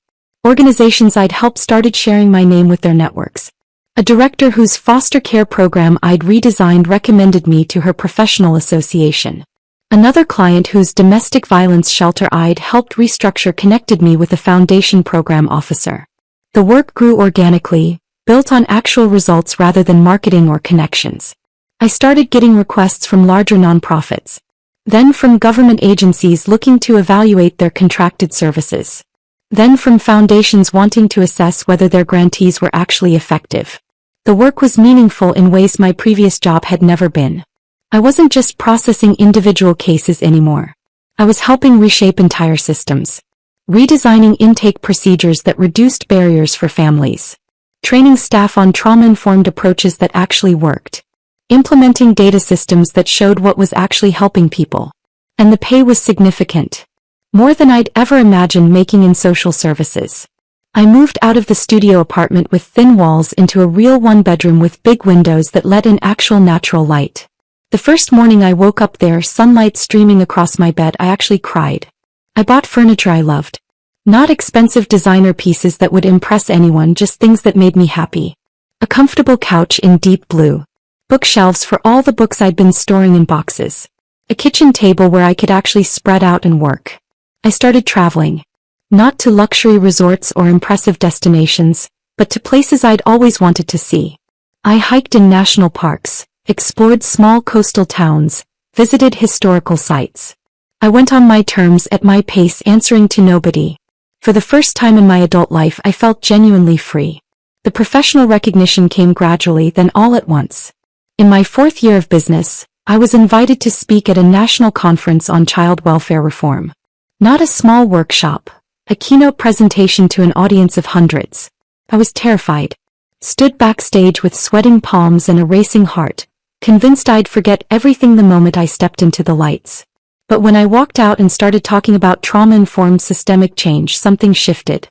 Organizations I'd helped started sharing my name with their networks. A director whose foster care program I'd redesigned recommended me to her professional association. Another client whose domestic violence shelter I'd helped restructure connected me with a foundation program officer. The work grew organically, built on actual results rather than marketing or connections. I started getting requests from larger nonprofits, then from government agencies looking to evaluate their contracted services. Then from foundations wanting to assess whether their grantees were actually effective. The work was meaningful in ways my previous job had never been. I wasn't just processing individual cases anymore. I was helping reshape entire systems. Redesigning intake procedures that reduced barriers for families. Training staff on trauma-informed approaches that actually worked. Implementing data systems that showed what was actually helping people. And the pay was significant. More than I'd ever imagined making in social services. I moved out of the studio apartment with thin walls into a real one-bedroom with big windows that let in actual natural light. The first morning I woke up there, sunlight streaming across my bed, I actually cried. I bought furniture I loved. Not expensive designer pieces that would impress anyone, just things that made me happy. A comfortable couch in deep blue. Bookshelves for all the books I'd been storing in boxes. A kitchen table where I could actually spread out and work. I started traveling. Not to luxury resorts or impressive destinations, but to places I'd always wanted to see. I hiked in national parks, explored small coastal towns, visited historical sites. I went on my terms at my pace, answering to nobody. For the first time in my adult life, I felt genuinely free. The professional recognition came gradually, then all at once. In my 4th year of business, I was invited to speak at a national conference on child welfare reform. Not a small workshop, a keynote presentation to an audience of hundreds. I was terrified. Stood backstage with sweating palms and a racing heart, convinced I'd forget everything the moment I stepped into the lights. But when I walked out and started talking about trauma-informed systemic change, something shifted.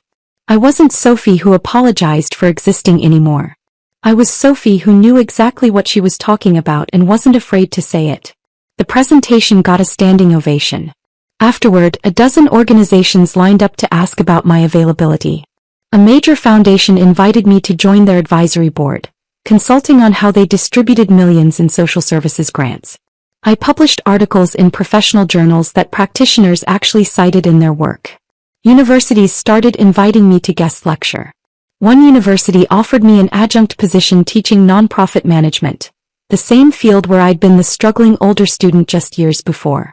I wasn't Sophie who apologized for existing anymore. I was Sophie who knew exactly what she was talking about and wasn't afraid to say it. The presentation got a standing ovation. Afterward, a dozen organizations lined up to ask about my availability. A major foundation invited me to join their advisory board, consulting on how they distributed millions in social services grants. I published articles in professional journals that practitioners actually cited in their work. Universities started inviting me to guest lecture. One university offered me an adjunct position teaching nonprofit management, the same field where I'd been the struggling older student just years before.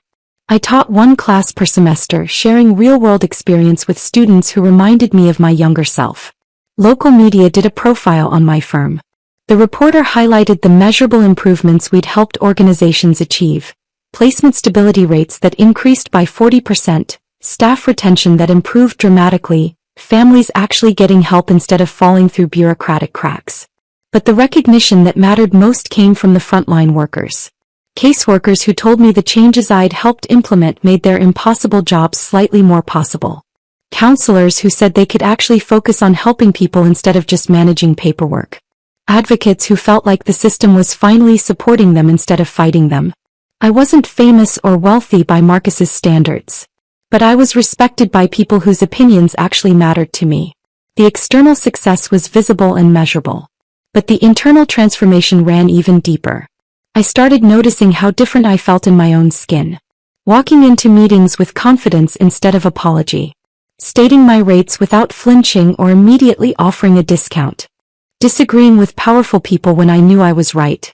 I taught one class per semester, sharing real-world experience with students who reminded me of my younger self. Local media did a profile on my firm. The reporter highlighted the measurable improvements we'd helped organizations achieve: placement stability rates that increased by 40%, staff retention that improved dramatically, families actually getting help instead of falling through bureaucratic cracks. But the recognition that mattered most came from the frontline workers. Caseworkers who told me the changes I'd helped implement made their impossible jobs slightly more possible. Counselors who said they could actually focus on helping people instead of just managing paperwork. Advocates who felt like the system was finally supporting them instead of fighting them. I wasn't famous or wealthy by Marcus's standards. But I was respected by people whose opinions actually mattered to me. The external success was visible and measurable. But the internal transformation ran even deeper. I started noticing how different I felt in my own skin. Walking into meetings with confidence instead of apology. Stating my rates without flinching or immediately offering a discount. Disagreeing with powerful people when I knew I was right.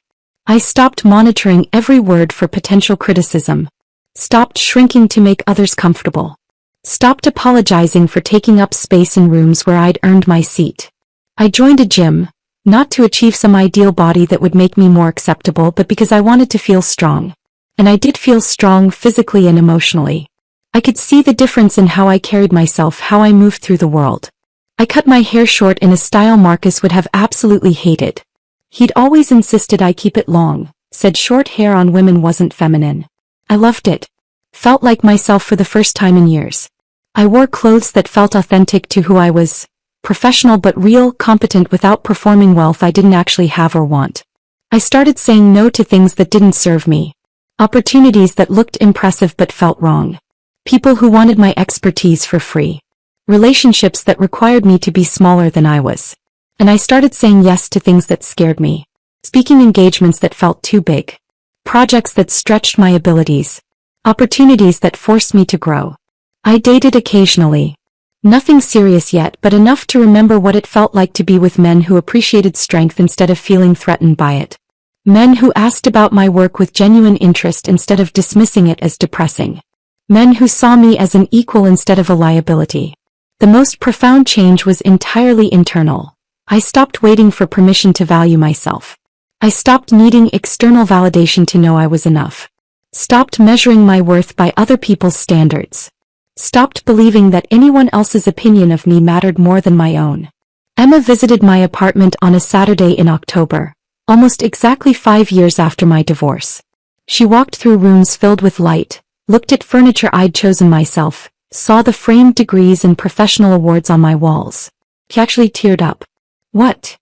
I stopped monitoring every word for potential criticism. Stopped shrinking to make others comfortable. Stopped apologizing for taking up space in rooms where I'd earned my seat. I joined a gym, not to achieve some ideal body that would make me more acceptable, but because I wanted to feel strong. And I did feel strong physically and emotionally. I could see the difference in how I carried myself, how I moved through the world. I cut my hair short in a style Marcus would have absolutely hated. He'd always insisted I keep it long, said short hair on women wasn't feminine. I loved it. Felt like myself for the first time in years. I wore clothes that felt authentic to who I was. Professional but real, competent without performing wealth I didn't actually have or want. I started saying no to things that didn't serve me. Opportunities that looked impressive but felt wrong. People who wanted my expertise for free. Relationships that required me to be smaller than I was. And I started saying yes to things that scared me. Speaking engagements that felt too big. Projects that stretched my abilities. Opportunities that forced me to grow. I dated occasionally. Nothing serious yet, but enough to remember what it felt like to be with men who appreciated strength instead of feeling threatened by it. Men who asked about my work with genuine interest instead of dismissing it as depressing. Men who saw me as an equal instead of a liability. The most profound change was entirely internal. I stopped waiting for permission to value myself. I stopped needing external validation to know I was enough. Stopped measuring my worth by other people's standards. Stopped believing that anyone else's opinion of me mattered more than my own. Emma visited my apartment on a Saturday in October, almost exactly 5 years after my divorce. She walked through rooms filled with light, looked at furniture I'd chosen myself, saw the framed degrees and professional awards on my walls. She actually teared up. "What?"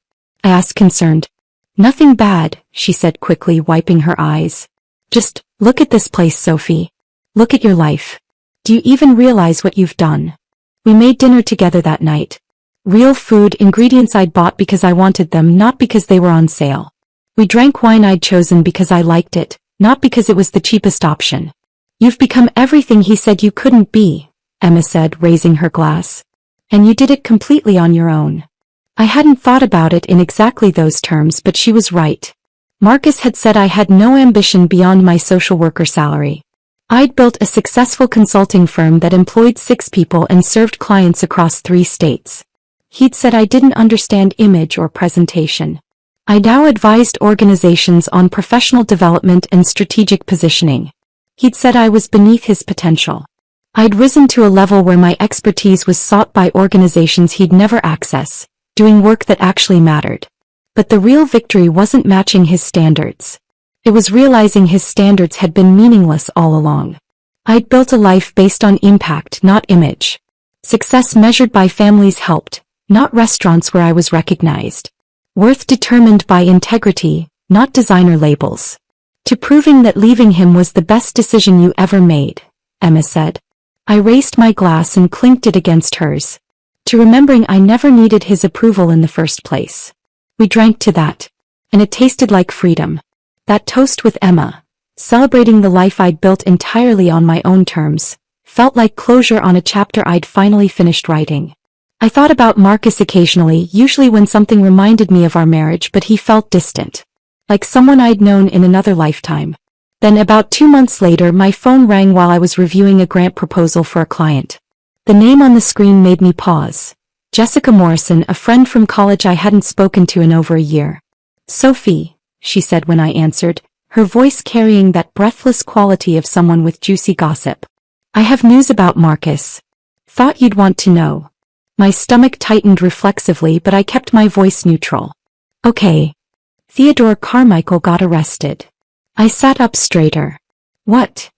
I asked, concerned. "Nothing bad," she said quickly, wiping her eyes. "Just, look at this place, Sophie. Look at your life. Do you even realize what you've done?" We made dinner together that night. Real food, ingredients I'd bought because I wanted them, not because they were on sale. We drank wine I'd chosen because I liked it, not because it was the cheapest option. "You've become everything he said you couldn't be," Emma said, raising her glass. "And you did it completely on your own." I hadn't thought about it in exactly those terms, but she was right. Marcus had said I had no ambition beyond my social worker salary. I'd built a successful consulting firm that employed 6 people and served clients across 3 states. He'd said I didn't understand image or presentation. I now advised organizations on professional development and strategic positioning. He'd said I was beneath his potential. I'd risen to a level where my expertise was sought by organizations he'd never access, doing work that actually mattered. But the real victory wasn't matching his standards. It was realizing his standards had been meaningless all along. I'd built a life based on impact, not image. Success measured by families helped, not restaurants where I was recognized. Worth determined by integrity, not designer labels. "To proving that leaving him was the best decision you ever made," Emma said. I raised my glass and clinked it against hers. To remembering I never needed his approval in the first place. We drank to that. And it tasted like freedom. That toast with Emma, celebrating the life I'd built entirely on my own terms, felt like closure on a chapter I'd finally finished writing. I thought about Marcus occasionally, usually when something reminded me of our marriage, but he felt distant. Like someone I'd known in another lifetime. Then about 2 months later, my phone rang while I was reviewing a grant proposal for a client. The name on the screen made me pause. Jessica Morrison, a friend from college I hadn't spoken to in over a year. "Sophie," she said when I answered, her voice carrying that breathless quality of someone with juicy gossip. "I have news about Marcus. Thought you'd want to know." My stomach tightened reflexively, but I kept my voice neutral. "Okay. Theodore Carmichael got arrested." I sat up straighter. "What?"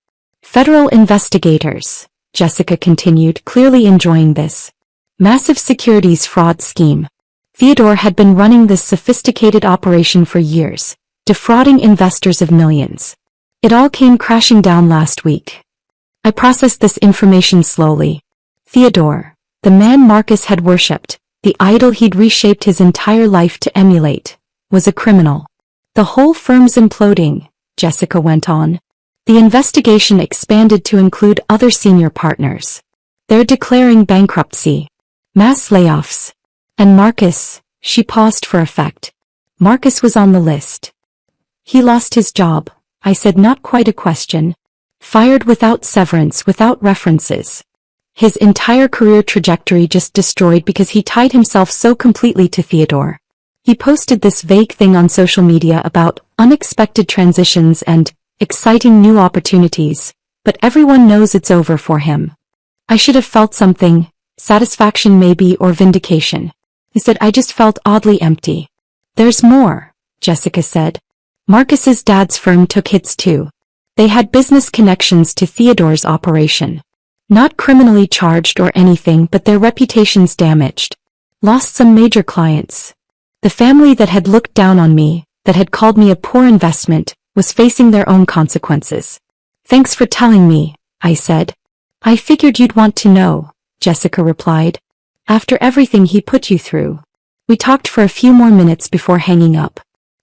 "Federal investigators," Jessica continued, clearly enjoying this. "Massive securities fraud scheme. Theodore had been running this sophisticated operation for years, defrauding investors of millions. It all came crashing down last week." I processed this information slowly. Theodore, the man Marcus had worshipped, the idol he'd reshaped his entire life to emulate, was a criminal. "The whole firm's imploding," Jessica went on. "The investigation expanded to include other senior partners. They're declaring bankruptcy. Mass layoffs. And Marcus," she paused for effect. "Marcus was on the list." "He lost his job," I said, not quite a question. "Fired without severance, without references. His entire career trajectory just destroyed because he tied himself so completely to Theodore. He posted this vague thing on social media about unexpected transitions and exciting new opportunities, but everyone knows it's over for him. I should have felt something, satisfaction maybe, or vindication. Instead, I just felt oddly empty." "There's more," Jessica said. "Marcus's dad's firm took hits too. They had business connections to Theodore's operation. Not criminally charged or anything, but their reputations damaged. Lost some major clients. The family that had looked down on me, that had called me a poor investment, was facing their own consequences." "Thanks for telling me," I said. "I figured you'd want to know," Jessica replied. "After everything he put you through." We talked for a few more minutes before hanging up.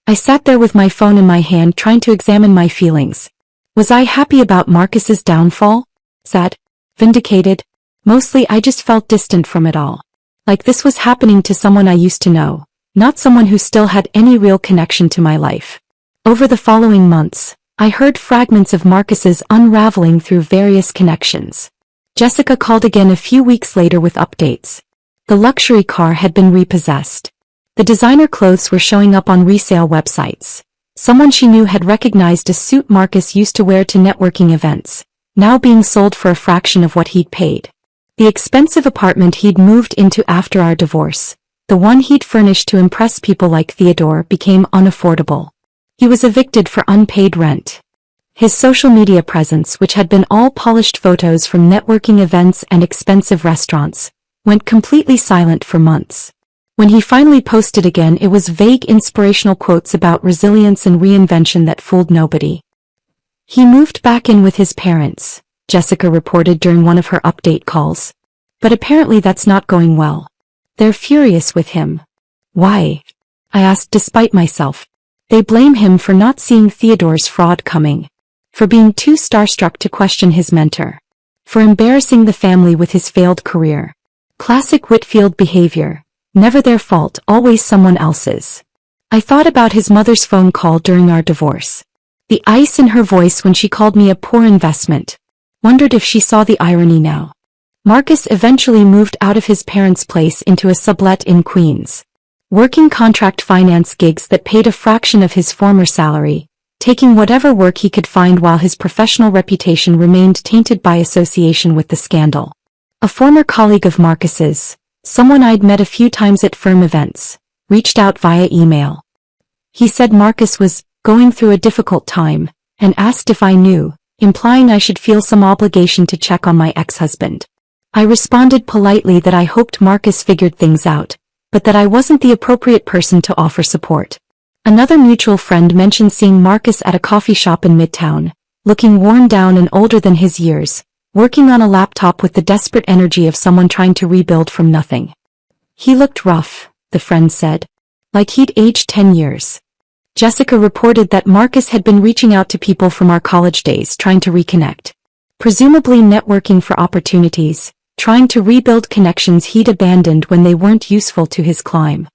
I sat there with my phone in my hand, trying to examine my feelings. Was I happy about Marcus's downfall? Sad? Vindicated? Mostly I just felt distant from it all. Like this was happening to someone I used to know, not someone who still had any real connection to my life. Over the following months, I heard fragments of Marcus's unraveling through various connections. Jessica called again a few weeks later with updates. The luxury car had been repossessed. The designer clothes were showing up on resale websites. Someone she knew had recognized a suit Marcus used to wear to networking events, now being sold for a fraction of what he'd paid. The expensive apartment he'd moved into after our divorce, the one he'd furnished to impress people like Theodore, became unaffordable. He was evicted for unpaid rent. His social media presence, which had been all polished photos from networking events and expensive restaurants, went completely silent for months. When he finally posted again, it was vague inspirational quotes about resilience and reinvention that fooled nobody. He moved back in with his parents, Jessica reported during one of her update calls. But apparently that's not going well. They're furious with him. Why? I asked despite myself. They blame him for not seeing Theodore's fraud coming. For being too starstruck to question his mentor. For embarrassing the family with his failed career. Classic Whitfield behavior. Never their fault, always someone else's. I thought about his mother's phone call during our divorce. The ice in her voice when she called me a poor investment. Wondered if she saw the irony now. Marcus eventually moved out of his parents' place into a sublet in Queens. Working contract finance gigs that paid a fraction of his former salary. Taking whatever work he could find while his professional reputation remained tainted by association with the scandal. A former colleague of Marcus's, someone I'd met a few times at firm events, reached out via email. He said Marcus was going through a difficult time, and asked if I knew, implying I should feel some obligation to check on my ex-husband. I responded politely that I hoped Marcus figured things out, but that I wasn't the appropriate person to offer support. Another mutual friend mentioned seeing Marcus at a coffee shop in Midtown, looking worn down and older than his years, working on a laptop with the desperate energy of someone trying to rebuild from nothing. He looked rough, the friend said. Like he'd aged 10 years. Jessica reported that Marcus had been reaching out to people from our college days trying to reconnect. Presumably networking for opportunities, trying to rebuild connections he'd abandoned when they weren't useful to his climb.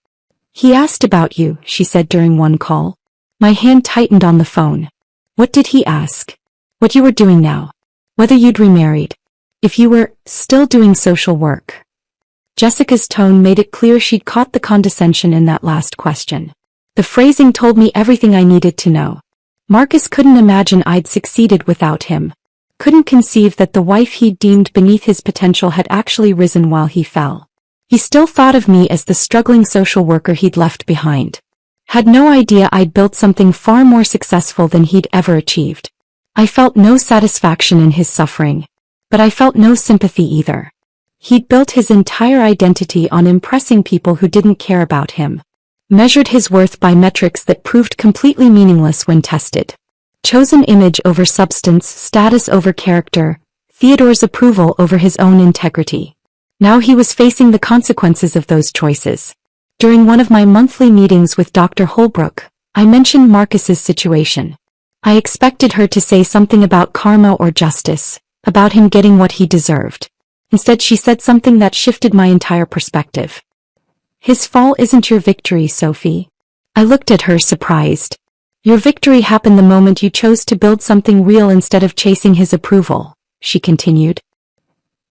He asked about you, she said during one call. My hand tightened on the phone. What did he ask? What you were doing now? Whether you'd remarried. If you were still doing social work. Jessica's tone made it clear she'd caught the condescension in that last question. The phrasing told me everything I needed to know. Marcus couldn't imagine I'd succeeded without him. Couldn't conceive that the wife he'd deemed beneath his potential had actually risen while he fell. He still thought of me as the struggling social worker he'd left behind. Had no idea I'd built something far more successful than he'd ever achieved. I felt no satisfaction in his suffering. But I felt no sympathy either. He'd built his entire identity on impressing people who didn't care about him. Measured his worth by metrics that proved completely meaningless when tested. Chosen image over substance, status over character, Theodore's approval over his own integrity. Now he was facing the consequences of those choices. During one of my monthly meetings with Dr. Holbrook, I mentioned Marcus's situation. I expected her to say something about karma or justice, about him getting what he deserved. Instead she said something that shifted my entire perspective. His fall isn't your victory, Sophie. I looked at her surprised. Your victory happened the moment you chose to build something real instead of chasing his approval, she continued.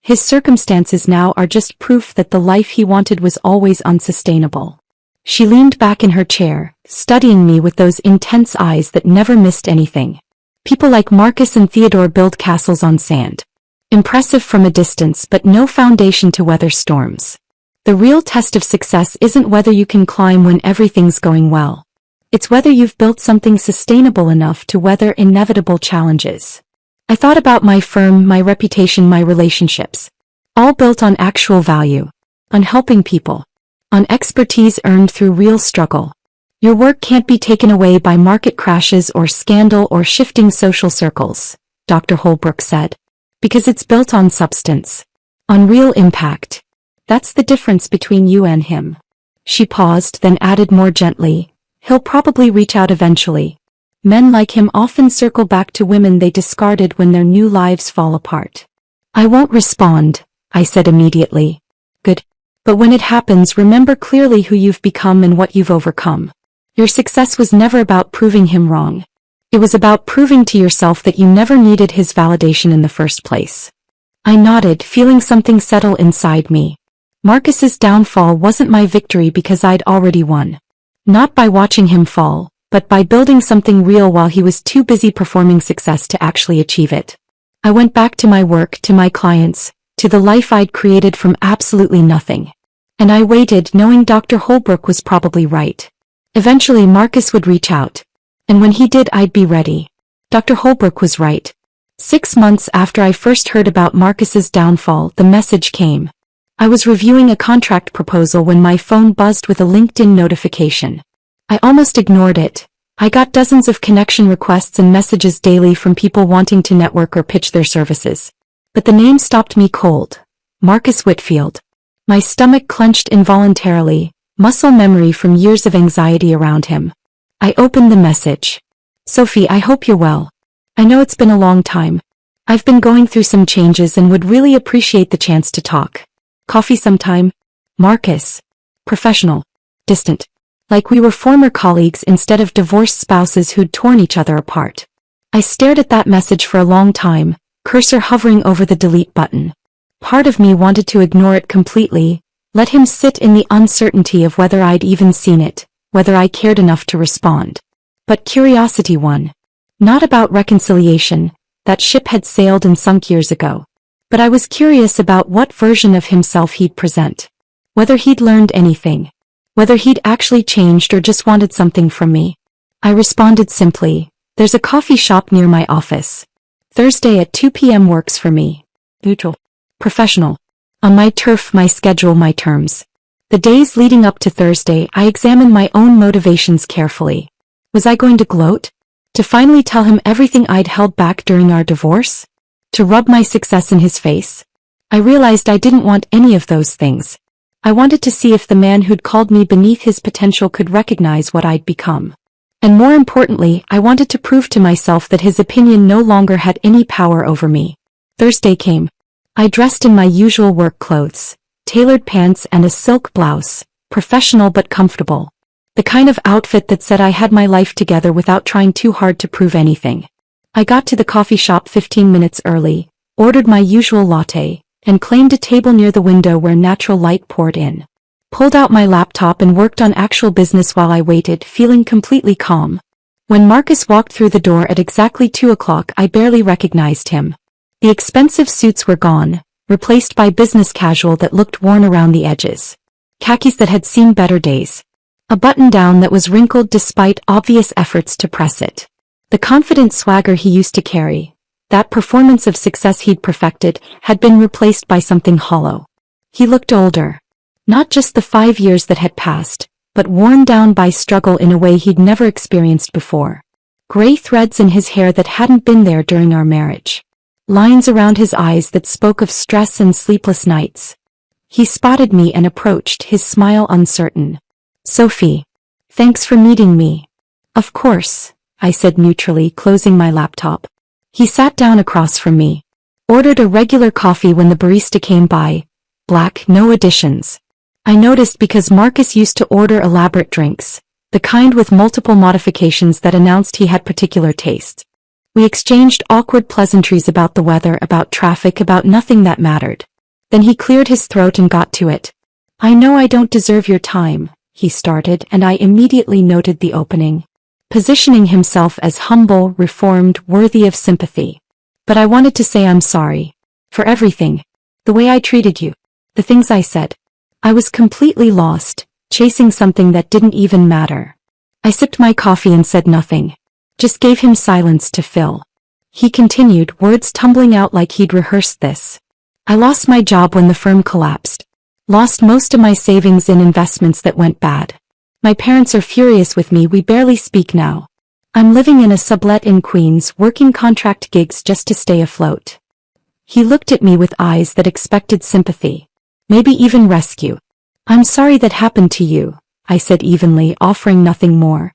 His circumstances now are just proof that the life he wanted was always unsustainable. She leaned back in her chair, studying me with those intense eyes that never missed anything. People like Marcus and Theodore build castles on sand. Impressive from a distance but no foundation to weather storms. The real test of success isn't whether you can climb when everything's going well. It's whether you've built something sustainable enough to weather inevitable challenges. I thought about my firm, my reputation, my relationships. All built on actual value. On helping people. On expertise earned through real struggle. Your work can't be taken away by market crashes or scandal or shifting social circles, Dr. Holbrook said. Because it's built on substance. On real impact. That's the difference between you and him. She paused, then added more gently, he'll probably reach out eventually. Men like him often circle back to women they discarded when their new lives fall apart. I won't respond, I said immediately. Good. But when it happens, remember clearly who you've become and what you've overcome. Your success was never about proving him wrong. It was about proving to yourself that you never needed his validation in the first place. I nodded, feeling something settle inside me. Marcus's downfall wasn't my victory because I'd already won. Not by watching him fall, but by building something real while he was too busy performing success to actually achieve it. I went back to my work, to my clients, to the life I'd created from absolutely nothing. And I waited, knowing Dr. Holbrook was probably right. Eventually Marcus would reach out. And when he did, I'd be ready. Dr. Holbrook was right. 6 months after I first heard about Marcus's downfall, the message came. I was reviewing a contract proposal when my phone buzzed with a LinkedIn notification. I almost ignored it. I got dozens of connection requests and messages daily from people wanting to network or pitch their services. But the name stopped me cold. Marcus Whitfield. My stomach clenched involuntarily, muscle memory from years of anxiety around him. I opened the message. Sophie, I hope you're well. I know it's been a long time. I've been going through some changes and would really appreciate the chance to talk. Coffee sometime? Marcus. Professional. Distant. Like we were former colleagues instead of divorced spouses who'd torn each other apart. I stared at that message for a long time, cursor hovering over the delete button. Part of me wanted to ignore it completely, let him sit in the uncertainty of whether I'd even seen it, whether I cared enough to respond. But curiosity won. Not about reconciliation, that ship had sailed and sunk years ago. But I was curious about what version of himself he'd present. Whether he'd learned anything. Whether he'd actually changed or just wanted something from me. I responded simply, there's a coffee shop near my office. Thursday at 2 p.m. works for me. Neutral. Professional. On my turf, my schedule, my terms. The days leading up to Thursday, I examined my own motivations carefully. Was I going to gloat? To finally tell him everything I'd held back during our divorce? To rub my success in his face? I realized I didn't want any of those things. I wanted to see if the man who'd called me beneath his potential could recognize what I'd become. And more importantly, I wanted to prove to myself that his opinion no longer had any power over me. Thursday came. I dressed in my usual work clothes, tailored pants and a silk blouse, professional but comfortable. The kind of outfit that said I had my life together without trying too hard to prove anything. I got to the coffee shop 15 minutes early, ordered my usual latte, and claimed a table near the window where natural light poured in. Pulled out my laptop and worked on actual business while I waited, feeling completely calm. When Marcus walked through the door at exactly 2 o'clock, I barely recognized him. The expensive suits were gone, replaced by business casual that looked worn around the edges. Khakis that had seen better days. A button-down that was wrinkled despite obvious efforts to press it. The confident swagger he used to carry, that performance of success he'd perfected, had been replaced by something hollow. He looked older. Not just the 5 years that had passed, but worn down by struggle in a way he'd never experienced before. Gray threads in his hair that hadn't been there during our marriage. Lines around his eyes that spoke of stress and sleepless nights. He spotted me and approached, his smile uncertain. Sophie. Thanks for meeting me. Of course, I said neutrally, closing my laptop. He sat down across from me. Ordered a regular coffee when the barista came by. Black, no additions. I noticed because Marcus used to order elaborate drinks, the kind with multiple modifications that announced he had particular tastes. We exchanged awkward pleasantries about the weather, about traffic, about nothing that mattered. Then he cleared his throat and got to it. I know I don't deserve your time, he started, and I immediately noted the opening. Positioning himself as humble, reformed, worthy of sympathy. But I wanted to say I'm sorry. For everything. The way I treated you. The things I said. I was completely lost, chasing something that didn't even matter. I sipped my coffee and said nothing. Just gave him silence to fill. He continued, words tumbling out like he'd rehearsed this. I lost my job when the firm collapsed. Lost most of my savings in investments that went bad. My parents are furious with me, we barely speak now. I'm living in a sublet in Queens, working contract gigs just to stay afloat. He looked at me with eyes that expected sympathy. Maybe even rescue. I'm sorry that happened to you, I said evenly, offering nothing more.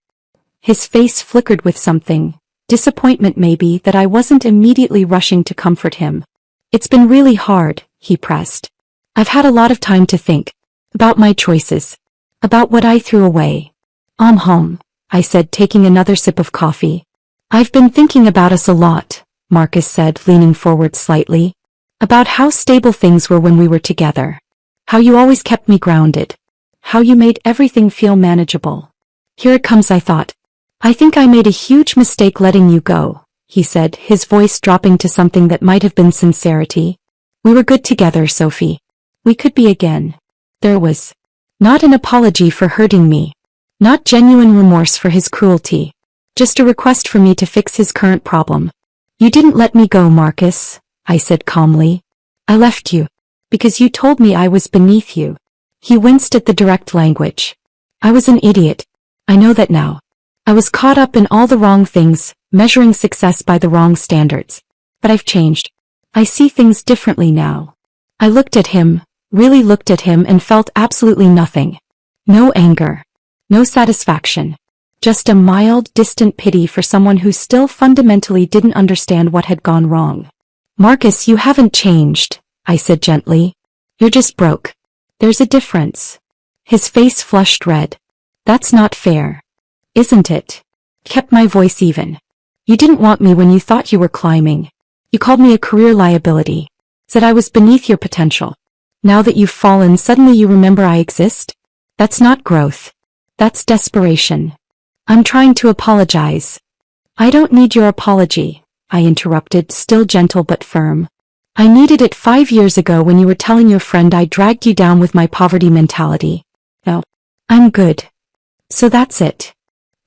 His face flickered with something, disappointment maybe, that I wasn't immediately rushing to comfort him. It's been really hard, he pressed. I've had a lot of time to think. About my choices. About what I threw away. I'm home, I said, taking another sip of coffee. I've been thinking about us a lot, Marcus said, leaning forward slightly. About how stable things were when we were together. How you always kept me grounded. How you made everything feel manageable. Here it comes, I thought. I think I made a huge mistake letting you go, he said, his voice dropping to something that might have been sincerity. We were good together, Sophie. We could be again. There was not an apology for hurting me. Not genuine remorse for his cruelty. Just a request for me to fix his current problem. You didn't let me go, Marcus, I said calmly. I left you. Because you told me I was beneath you. He winced at the direct language. I was an idiot. I know that now. I was caught up in all the wrong things, measuring success by the wrong standards. But I've changed. I see things differently now. I looked at him, really looked at him, and felt absolutely nothing. No anger. No satisfaction. Just a mild, distant pity for someone who still fundamentally didn't understand what had gone wrong. Marcus, you haven't changed, I said gently. You're just broke. There's a difference. His face flushed red. That's not fair. Isn't it? Kept my voice even. You didn't want me when you thought you were climbing. You called me a career liability. Said I was beneath your potential. Now that you've fallen, suddenly you remember I exist? That's not growth. That's desperation. I'm trying to apologize. I don't need your apology, I interrupted, still gentle but firm. I needed it 5 years ago when you were telling your friend I dragged you down with my poverty mentality. No. I'm good. So that's it.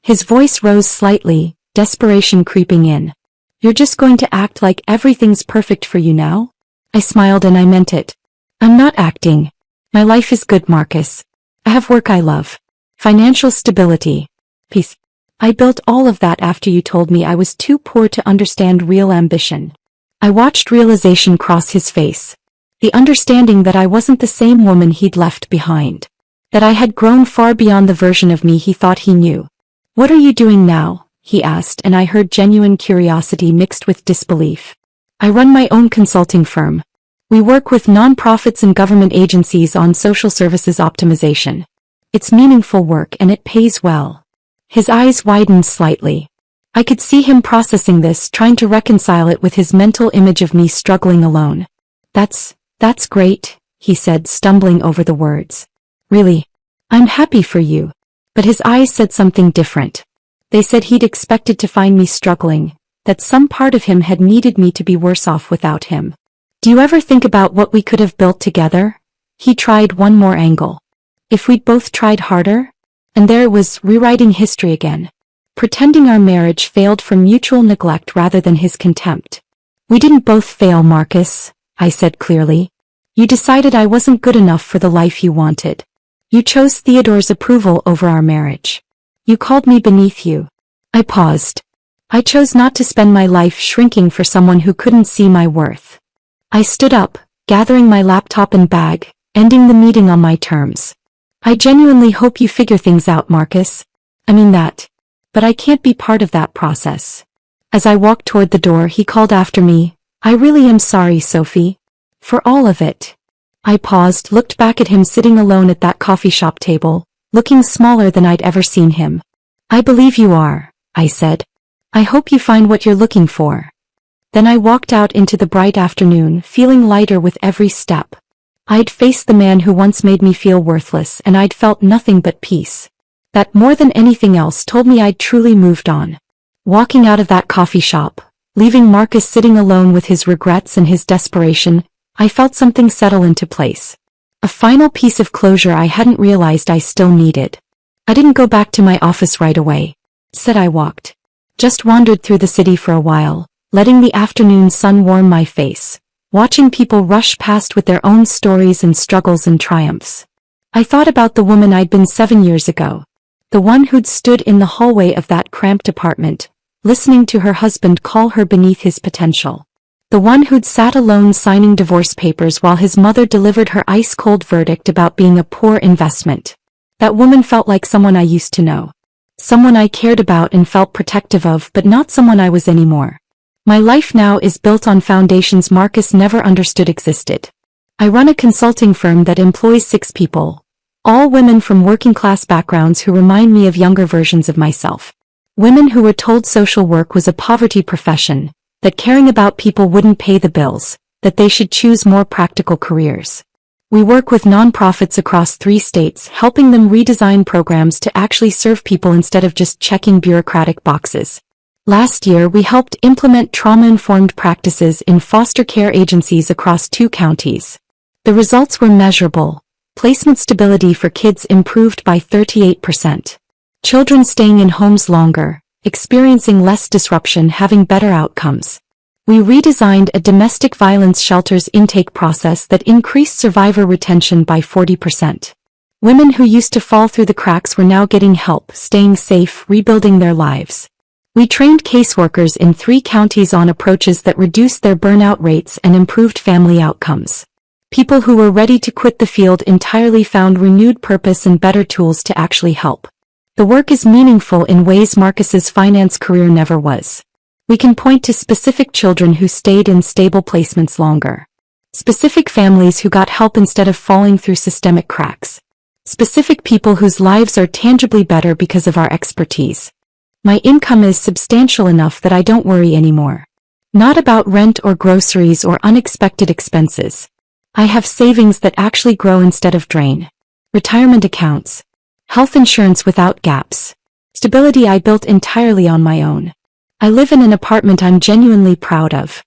His voice rose slightly, desperation creeping in. You're just going to act like everything's perfect for you now? I smiled and I meant it. I'm not acting. My life is good, Marcus. I have work I love. Financial stability. Peace. I built all of that after you told me I was too poor to understand real ambition. I watched realization cross his face. The understanding that I wasn't the same woman he'd left behind. That I had grown far beyond the version of me he thought he knew. What are you doing now? He asked, and I heard genuine curiosity mixed with disbelief. I run my own consulting firm. We work with nonprofits and government agencies on social services optimization. It's meaningful work and it pays well. His eyes widened slightly. I could see him processing this, trying to reconcile it with his mental image of me struggling alone. That's great, he said, stumbling over the words. Really? I'm happy for you. But his eyes said something different. They said he'd expected to find me struggling, that some part of him had needed me to be worse off without him. Do you ever think about what we could have built together? He tried one more angle. If we'd both tried harder? And there it was, rewriting history again. Pretending our marriage failed from mutual neglect rather than his contempt. We didn't both fail, Marcus, I said clearly. You decided I wasn't good enough for the life you wanted. You chose Theodore's approval over our marriage. You called me beneath you. I paused. I chose not to spend my life shrinking for someone who couldn't see my worth. I stood up, gathering my laptop and bag, ending the meeting on my terms. I genuinely hope you figure things out, Marcus. I mean that. But I can't be part of that process. As I walked toward the door, he called after me, I really am sorry, Sophie. For all of it. I paused, looked back at him sitting alone at that coffee shop table, looking smaller than I'd ever seen him. I believe you are, I said. I hope you find what you're looking for. Then I walked out into the bright afternoon, feeling lighter with every step. I'd faced the man who once made me feel worthless, and I'd felt nothing but peace. That more than anything else told me I'd truly moved on. Walking out of that coffee shop, leaving Marcus sitting alone with his regrets and his desperation, I felt something settle into place. A final piece of closure I hadn't realized I still needed. I didn't go back to my office right away. Instead I walked. Just wandered through the city for a while, letting the afternoon sun warm my face. Watching people rush past with their own stories and struggles and triumphs. I thought about the woman I'd been 7 years ago. The one who'd stood in the hallway of that cramped apartment, listening to her husband call her beneath his potential. The one who'd sat alone signing divorce papers while his mother delivered her ice-cold verdict about being a poor investment. That woman felt like someone I used to know. Someone I cared about and felt protective of, but not someone I was anymore. My life now is built on foundations Marcus never understood existed. I run a consulting firm that employs 6 people, all women from working-class backgrounds who remind me of younger versions of myself. Women who were told social work was a poverty profession, that caring about people wouldn't pay the bills, that they should choose more practical careers. We work with nonprofits across 3 states, helping them redesign programs to actually serve people instead of just checking bureaucratic boxes. Last year, we helped implement trauma-informed practices in foster care agencies across 2 counties. The results were measurable. Placement stability for kids improved by 38%. Children staying in homes longer, experiencing less disruption, having better outcomes. We redesigned a domestic violence shelter's intake process that increased survivor retention by 40%. Women who used to fall through the cracks were now getting help, staying safe, rebuilding their lives. We trained caseworkers in 3 counties on approaches that reduced their burnout rates and improved family outcomes. People who were ready to quit the field entirely found renewed purpose and better tools to actually help. The work is meaningful in ways Marcus's finance career never was. We can point to specific children who stayed in stable placements longer. Specific families who got help instead of falling through systemic cracks. Specific people whose lives are tangibly better because of our expertise. My income is substantial enough that I don't worry anymore. Not about rent or groceries or unexpected expenses. I have savings that actually grow instead of drain. Retirement accounts. Health insurance without gaps. Stability I built entirely on my own. I live in an apartment I'm genuinely proud of.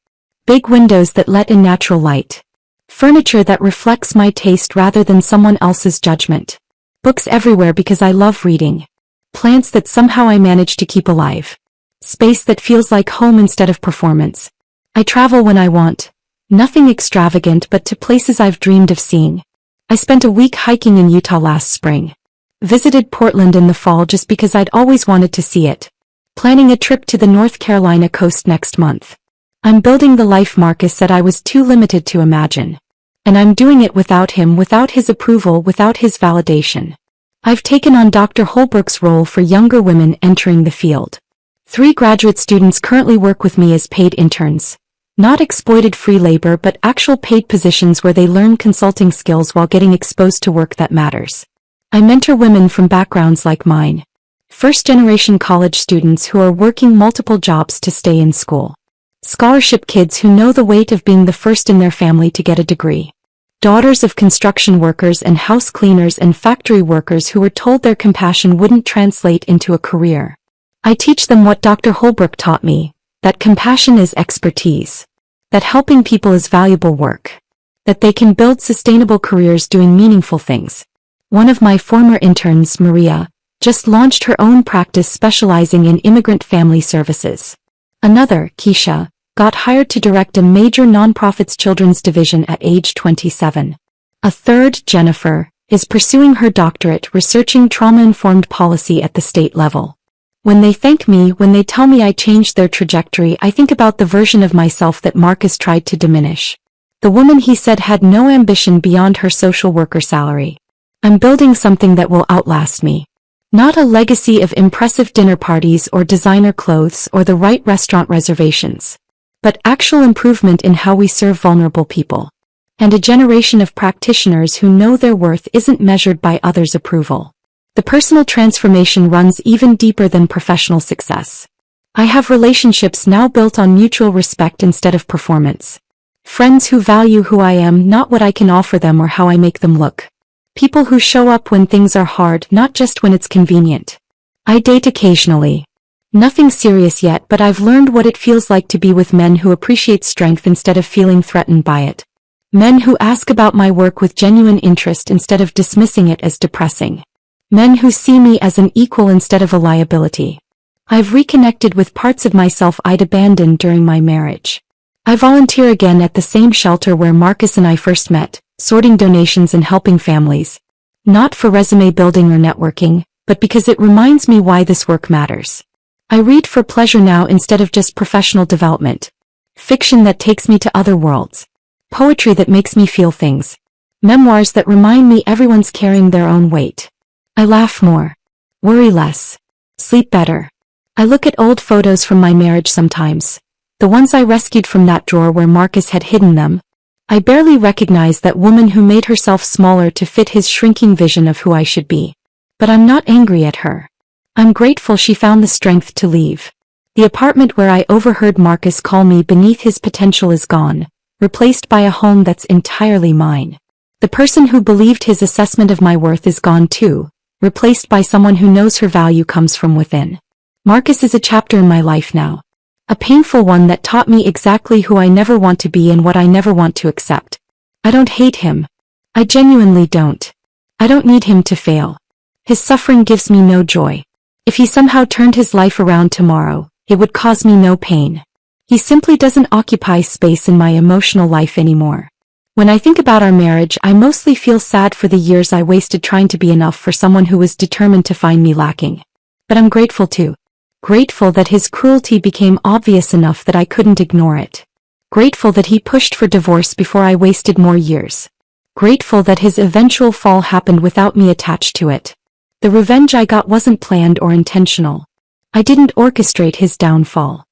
Big windows that let in natural light. Furniture that reflects my taste rather than someone else's judgment. Books everywhere because I love reading. Plants that somehow I manage to keep alive. Space that feels like home instead of performance. I travel when I want. Nothing extravagant, but to places I've dreamed of seeing. I spent a week hiking in Utah last spring. Visited Portland in the fall just because I'd always wanted to see it. Planning a trip to the North Carolina coast next month. I'm building the life Marcus said I was too limited to imagine. And I'm doing it without him, without his approval, without his validation. I've taken on Dr. Holbrook's role for younger women entering the field. 3 graduate students currently work with me as paid interns. Not exploited free labor, but actual paid positions where they learn consulting skills while getting exposed to work that matters. I mentor women from backgrounds like mine. First-generation college students who are working multiple jobs to stay in school. Scholarship kids who know the weight of being the first in their family to get a degree. Daughters of construction workers and house cleaners and factory workers who were told their compassion wouldn't translate into a career. I teach them what Dr. Holbrook taught me. That compassion is expertise. That helping people is valuable work. That they can build sustainable careers doing meaningful things. One of my former interns, Maria, just launched her own practice specializing in immigrant family services. Another, Keisha, got hired to direct a major nonprofit's children's division at age 27. A third, Jennifer, is pursuing her doctorate researching trauma-informed policy at the state level. When they thank me, when they tell me I changed their trajectory, I think about the version of myself that Marcus tried to diminish. The woman he said had no ambition beyond her social worker salary. I'm building something that will outlast me. Not a legacy of impressive dinner parties or designer clothes or the right restaurant reservations. But actual improvement in how we serve vulnerable people. And a generation of practitioners who know their worth isn't measured by others' approval. The personal transformation runs even deeper than professional success. I have relationships now built on mutual respect instead of performance. Friends who value who I am, not what I can offer them or how I make them look. People who show up when things are hard, not just when it's convenient. I date occasionally. Nothing serious yet, but I've learned what it feels like to be with men who appreciate strength instead of feeling threatened by it. Men who ask about my work with genuine interest instead of dismissing it as depressing. Men who see me as an equal instead of a liability. I've reconnected with parts of myself I'd abandoned during my marriage. I volunteer again at the same shelter where Marcus and I first met, sorting donations and helping families. Not for resume building or networking, but because it reminds me why this work matters. I read for pleasure now instead of just professional development. Fiction that takes me to other worlds. Poetry that makes me feel things. Memoirs that remind me everyone's carrying their own weight. I laugh more. Worry less. Sleep better. I look at old photos from my marriage sometimes. The ones I rescued from that drawer where Marcus had hidden them. I barely recognize that woman who made herself smaller to fit his shrinking vision of who I should be. But I'm not angry at her. I'm grateful she found the strength to leave. The apartment where I overheard Marcus call me beneath his potential is gone, replaced by a home that's entirely mine. The person who believed his assessment of my worth is gone too, replaced by someone who knows her value comes from within. Marcus is a chapter in my life now. A painful one that taught me exactly who I never want to be and what I never want to accept. I don't hate him. I genuinely don't. I don't need him to fail. His suffering gives me no joy. If he somehow turned his life around tomorrow, it would cause me no pain. He simply doesn't occupy space in my emotional life anymore. When I think about our marriage, I mostly feel sad for the years I wasted trying to be enough for someone who was determined to find me lacking. But I'm grateful too. Grateful that his cruelty became obvious enough that I couldn't ignore it. Grateful that he pushed for divorce before I wasted more years. Grateful that his eventual fall happened without me attached to it. The revenge I got wasn't planned or intentional. I didn't orchestrate his downfall.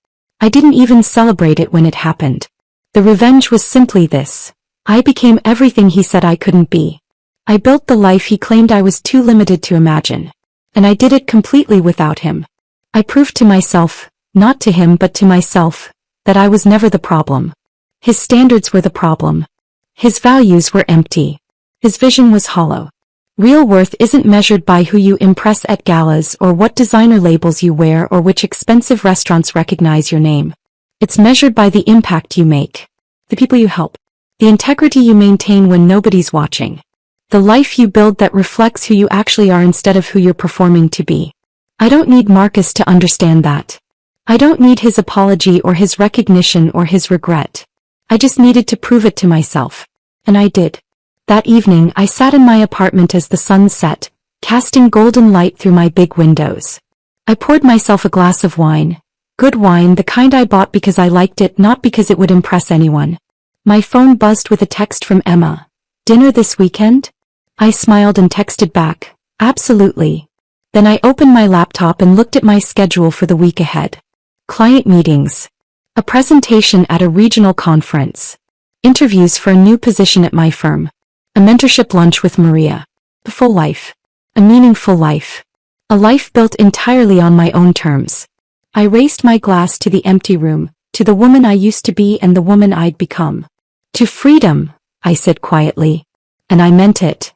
I didn't even celebrate it when it happened. The revenge was simply this. I became everything he said I couldn't be. I built the life he claimed I was too limited to imagine. And I did it completely without him. I proved to myself, not to him but to myself, that I was never the problem. His standards were the problem. His values were empty. His vision was hollow. Real worth isn't measured by who you impress at galas or what designer labels you wear or which expensive restaurants recognize your name. It's measured by the impact you make, the people you help, the integrity you maintain when nobody's watching, the life you build that reflects who you actually are instead of who you're performing to be. I don't need Marcus to understand that. I don't need his apology or his recognition or his regret. I just needed to prove it to myself. And I did. That evening I sat in my apartment as the sun set, casting golden light through my big windows. I poured myself a glass of wine. Good wine, the kind I bought because I liked it, not because it would impress anyone. My phone buzzed with a text from Emma. Dinner this weekend? I smiled and texted back, absolutely. Then I opened my laptop and looked at my schedule for the week ahead. Client meetings. A presentation at a regional conference. Interviews for a new position at my firm. A mentorship lunch with Maria. A full life. A meaningful life. A life built entirely on my own terms. I raised my glass to the empty room, to the woman I used to be and the woman I'd become. To freedom, I said quietly. And I meant it.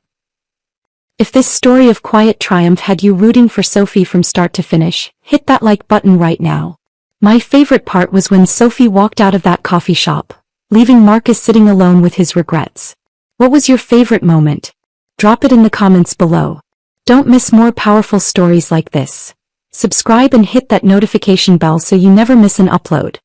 If this story of quiet triumph had you rooting for Sophie from start to finish, hit that like button right now. My favorite part was when Sophie walked out of that coffee shop, leaving Marcus sitting alone with his regrets. What was your favorite moment? Drop it in the comments below. Don't miss more powerful stories like this. Subscribe and hit that notification bell so you never miss an upload.